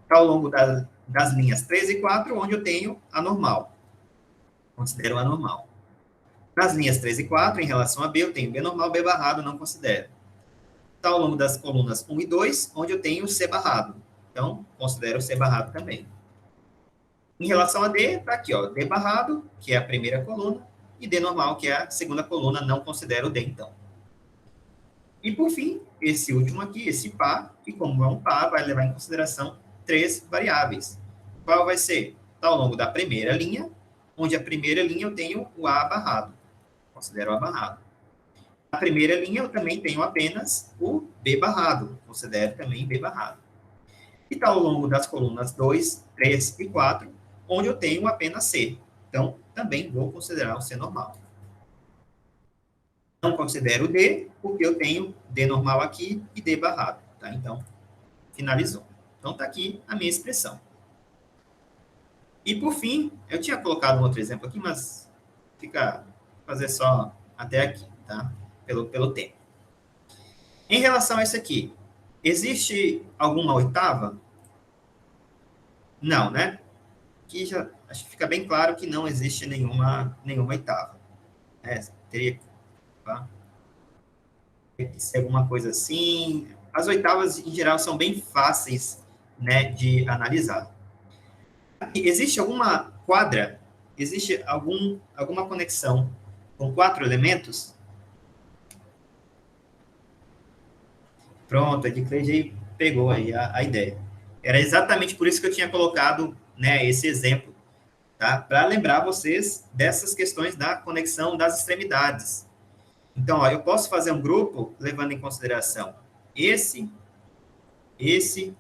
Está ao longo das linhas 3 e 4, onde eu tenho a normal. Considero a normal. Nas linhas 3 e 4, em relação a B, eu tenho B normal, B barrado, não considero. Está ao longo das colunas 1 e 2, onde eu tenho C barrado. Então, considero C barrado também. Em relação a D, está aqui, ó, D barrado, que é a primeira coluna, e D normal, que é a segunda coluna, não considero D, então. E, por fim, esse último aqui, esse par, que como é um par, vai levar em consideração 3 variáveis. Qual vai ser? Está ao longo da primeira linha, onde a primeira linha eu tenho o A barrado. Considero A barrado. Na primeira linha eu também tenho apenas o B barrado. Considero também B barrado. E está ao longo das colunas 2, 3 e 4, onde eu tenho apenas C. Então, também vou considerar o C normal. Não considero D, porque eu tenho D normal aqui e D barrado. Tá? Então, finalizou. Então, está aqui a minha expressão. E, por fim, eu tinha colocado um outro exemplo aqui, mas fazer só até aqui, tá? Pelo tempo. Em relação a isso aqui, existe alguma oitava? Não, né? Aqui já acho que fica bem claro que não existe nenhuma oitava. Teria que ser alguma coisa assim. As oitavas, em geral, são bem fáceis, né, de analisar. Existe alguma quadra? Existe alguma conexão com 4 elementos? Pronto, a Edcleide pegou aí a ideia. Era exatamente por isso que eu tinha colocado, né, esse exemplo, tá? Para lembrar vocês dessas questões da conexão das extremidades. Então, ó, eu posso fazer um grupo levando em consideração esse e esse,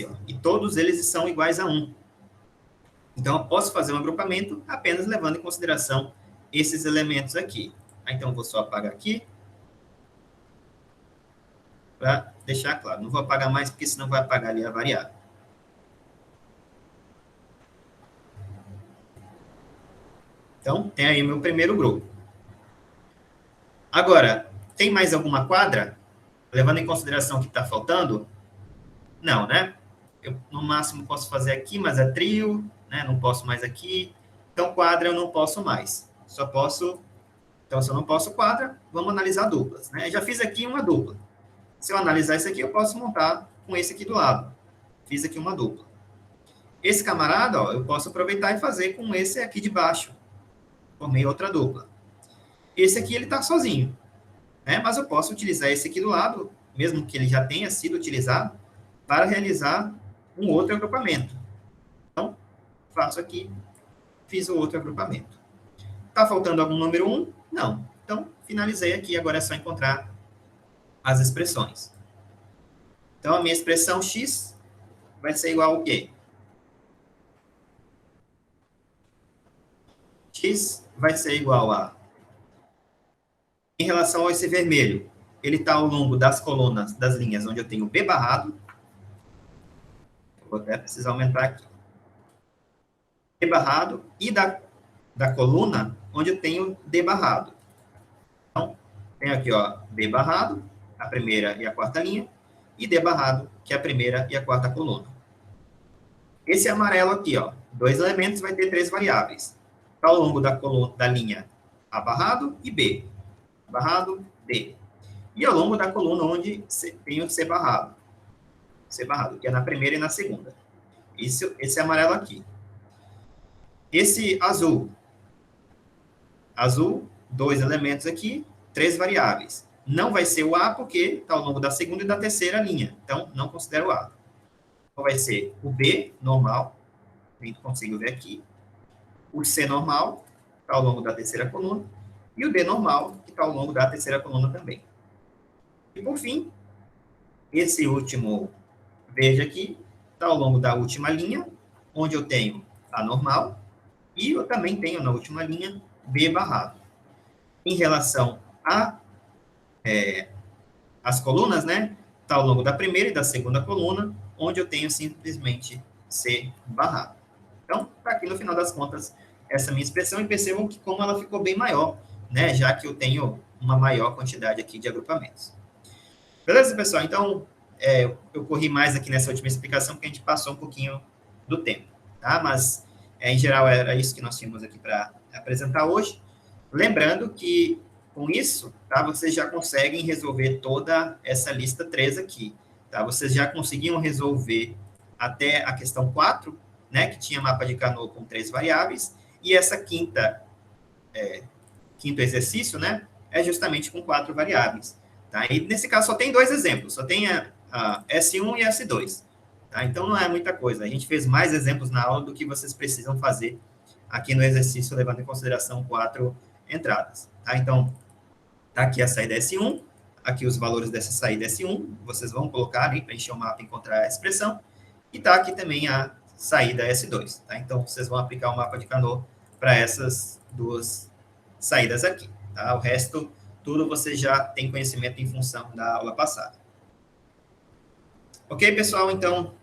ó, e todos eles são iguais a 1. Então, eu posso fazer um agrupamento apenas levando em consideração esses elementos aqui. Então, vou só apagar aqui, para deixar claro. Não vou apagar mais, porque senão vai apagar ali a variável. Então, tem aí o meu primeiro grupo. Agora, tem mais alguma quadra? Levando em consideração o que está faltando? Não, né? Eu, no máximo, posso fazer aqui, mas é trio, né? Não posso mais aqui. Então, quadra eu não posso mais. Só posso... Então, se eu não posso quadra, vamos analisar duplas, né? Já fiz aqui uma dupla. Se eu analisar isso aqui, eu posso montar com esse aqui do lado. Fiz aqui uma dupla. Esse camarada, ó, eu posso aproveitar e fazer com esse aqui de baixo. Formei outra dupla. Esse aqui, ele está sozinho, né? Mas eu posso utilizar esse aqui do lado, mesmo que ele já tenha sido utilizado, para realizar um outro agrupamento. Então, faço aqui, fiz o outro agrupamento. Está faltando algum número 1? Não. Então, finalizei aqui, agora é só encontrar as expressões. Então, a minha expressão x vai ser igual ao quê? X vai ser igual a... Em relação a esse vermelho, ele está ao longo das colunas, das linhas onde eu tenho B barrado. Eu vou até precisar aumentar aqui. B barrado e da coluna onde eu tenho D barrado. Então, tenho aqui, ó, B barrado, a primeira e a quarta linha, e D barrado, que é a primeira e a quarta coluna. Esse amarelo aqui, ó, 2 elementos vai ter 3 variáveis. Tá ao longo da coluna, da linha A barrado e B. Barrado, B. E ao longo da coluna onde tem o C barrado. C barrado, que é na primeira e na segunda. Esse amarelo aqui. Esse azul. Azul, 2 elementos aqui, 3 variáveis. Não vai ser o A porque está ao longo da segunda e da terceira linha. Então, não considero o A. Então, vai ser o B, normal. A gente consegue ver aqui. O C normal, está ao longo da terceira coluna. E o D normal, que está ao longo da terceira coluna também. E, por fim, esse último verde aqui, está ao longo da última linha, onde eu tenho A normal. E eu também tenho, na última linha, B barrado. Em relação as colunas, né? Está ao longo da primeira e da segunda coluna, onde eu tenho simplesmente C barrado. Então, está aqui no final das contas essa minha expressão e percebam que como ela ficou bem maior, né? Já que eu tenho uma maior quantidade aqui de agrupamentos. Beleza, pessoal? Então, eu corri mais aqui nessa última explicação, porque a gente passou um pouquinho do tempo, tá? Mas, em geral, era isso que nós tínhamos aqui para apresentar hoje. Lembrando que, com isso, tá, vocês já conseguem resolver toda essa lista 3 aqui. Tá? Vocês já conseguiam resolver até a questão 4, né, que tinha mapa de Carnot com 3 variáveis, e essa quinto exercício, né, é justamente com 4 variáveis. Tá? E, nesse caso, só tem 2 exemplos, só tem a S1 e S2. Tá? Então, não é muita coisa. A gente fez mais exemplos na aula do que vocês precisam fazer aqui no exercício, levando em consideração 4 entradas. Tá? Então, tá aqui a saída S1, aqui os valores dessa saída S1, vocês vão colocar ali, preencher o mapa e encontrar a expressão, e tá aqui também a saída S2. Tá? Então, vocês vão aplicar o mapa de Carnot para essas 2 saídas aqui. Tá? O resto, tudo você já tem conhecimento em função da aula passada. Ok, pessoal? Então,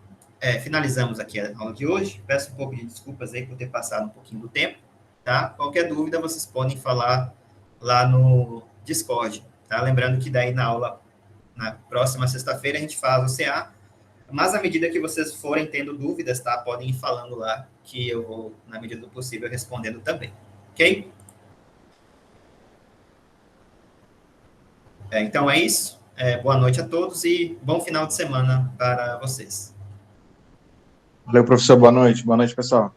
finalizamos aqui a aula de hoje. Peço um pouco de desculpas aí por ter passado um pouquinho do tempo. Tá? Qualquer dúvida, vocês podem falar lá no Discord. Tá? Lembrando que daí na próxima sexta-feira, a gente faz o CA. Mas, à medida que vocês forem tendo dúvidas, tá? Podem ir falando lá, que eu vou, na medida do possível, respondendo também. Ok? Então, é isso. Boa noite a todos e bom final de semana para vocês. Valeu, professor. Boa noite. Boa noite, pessoal.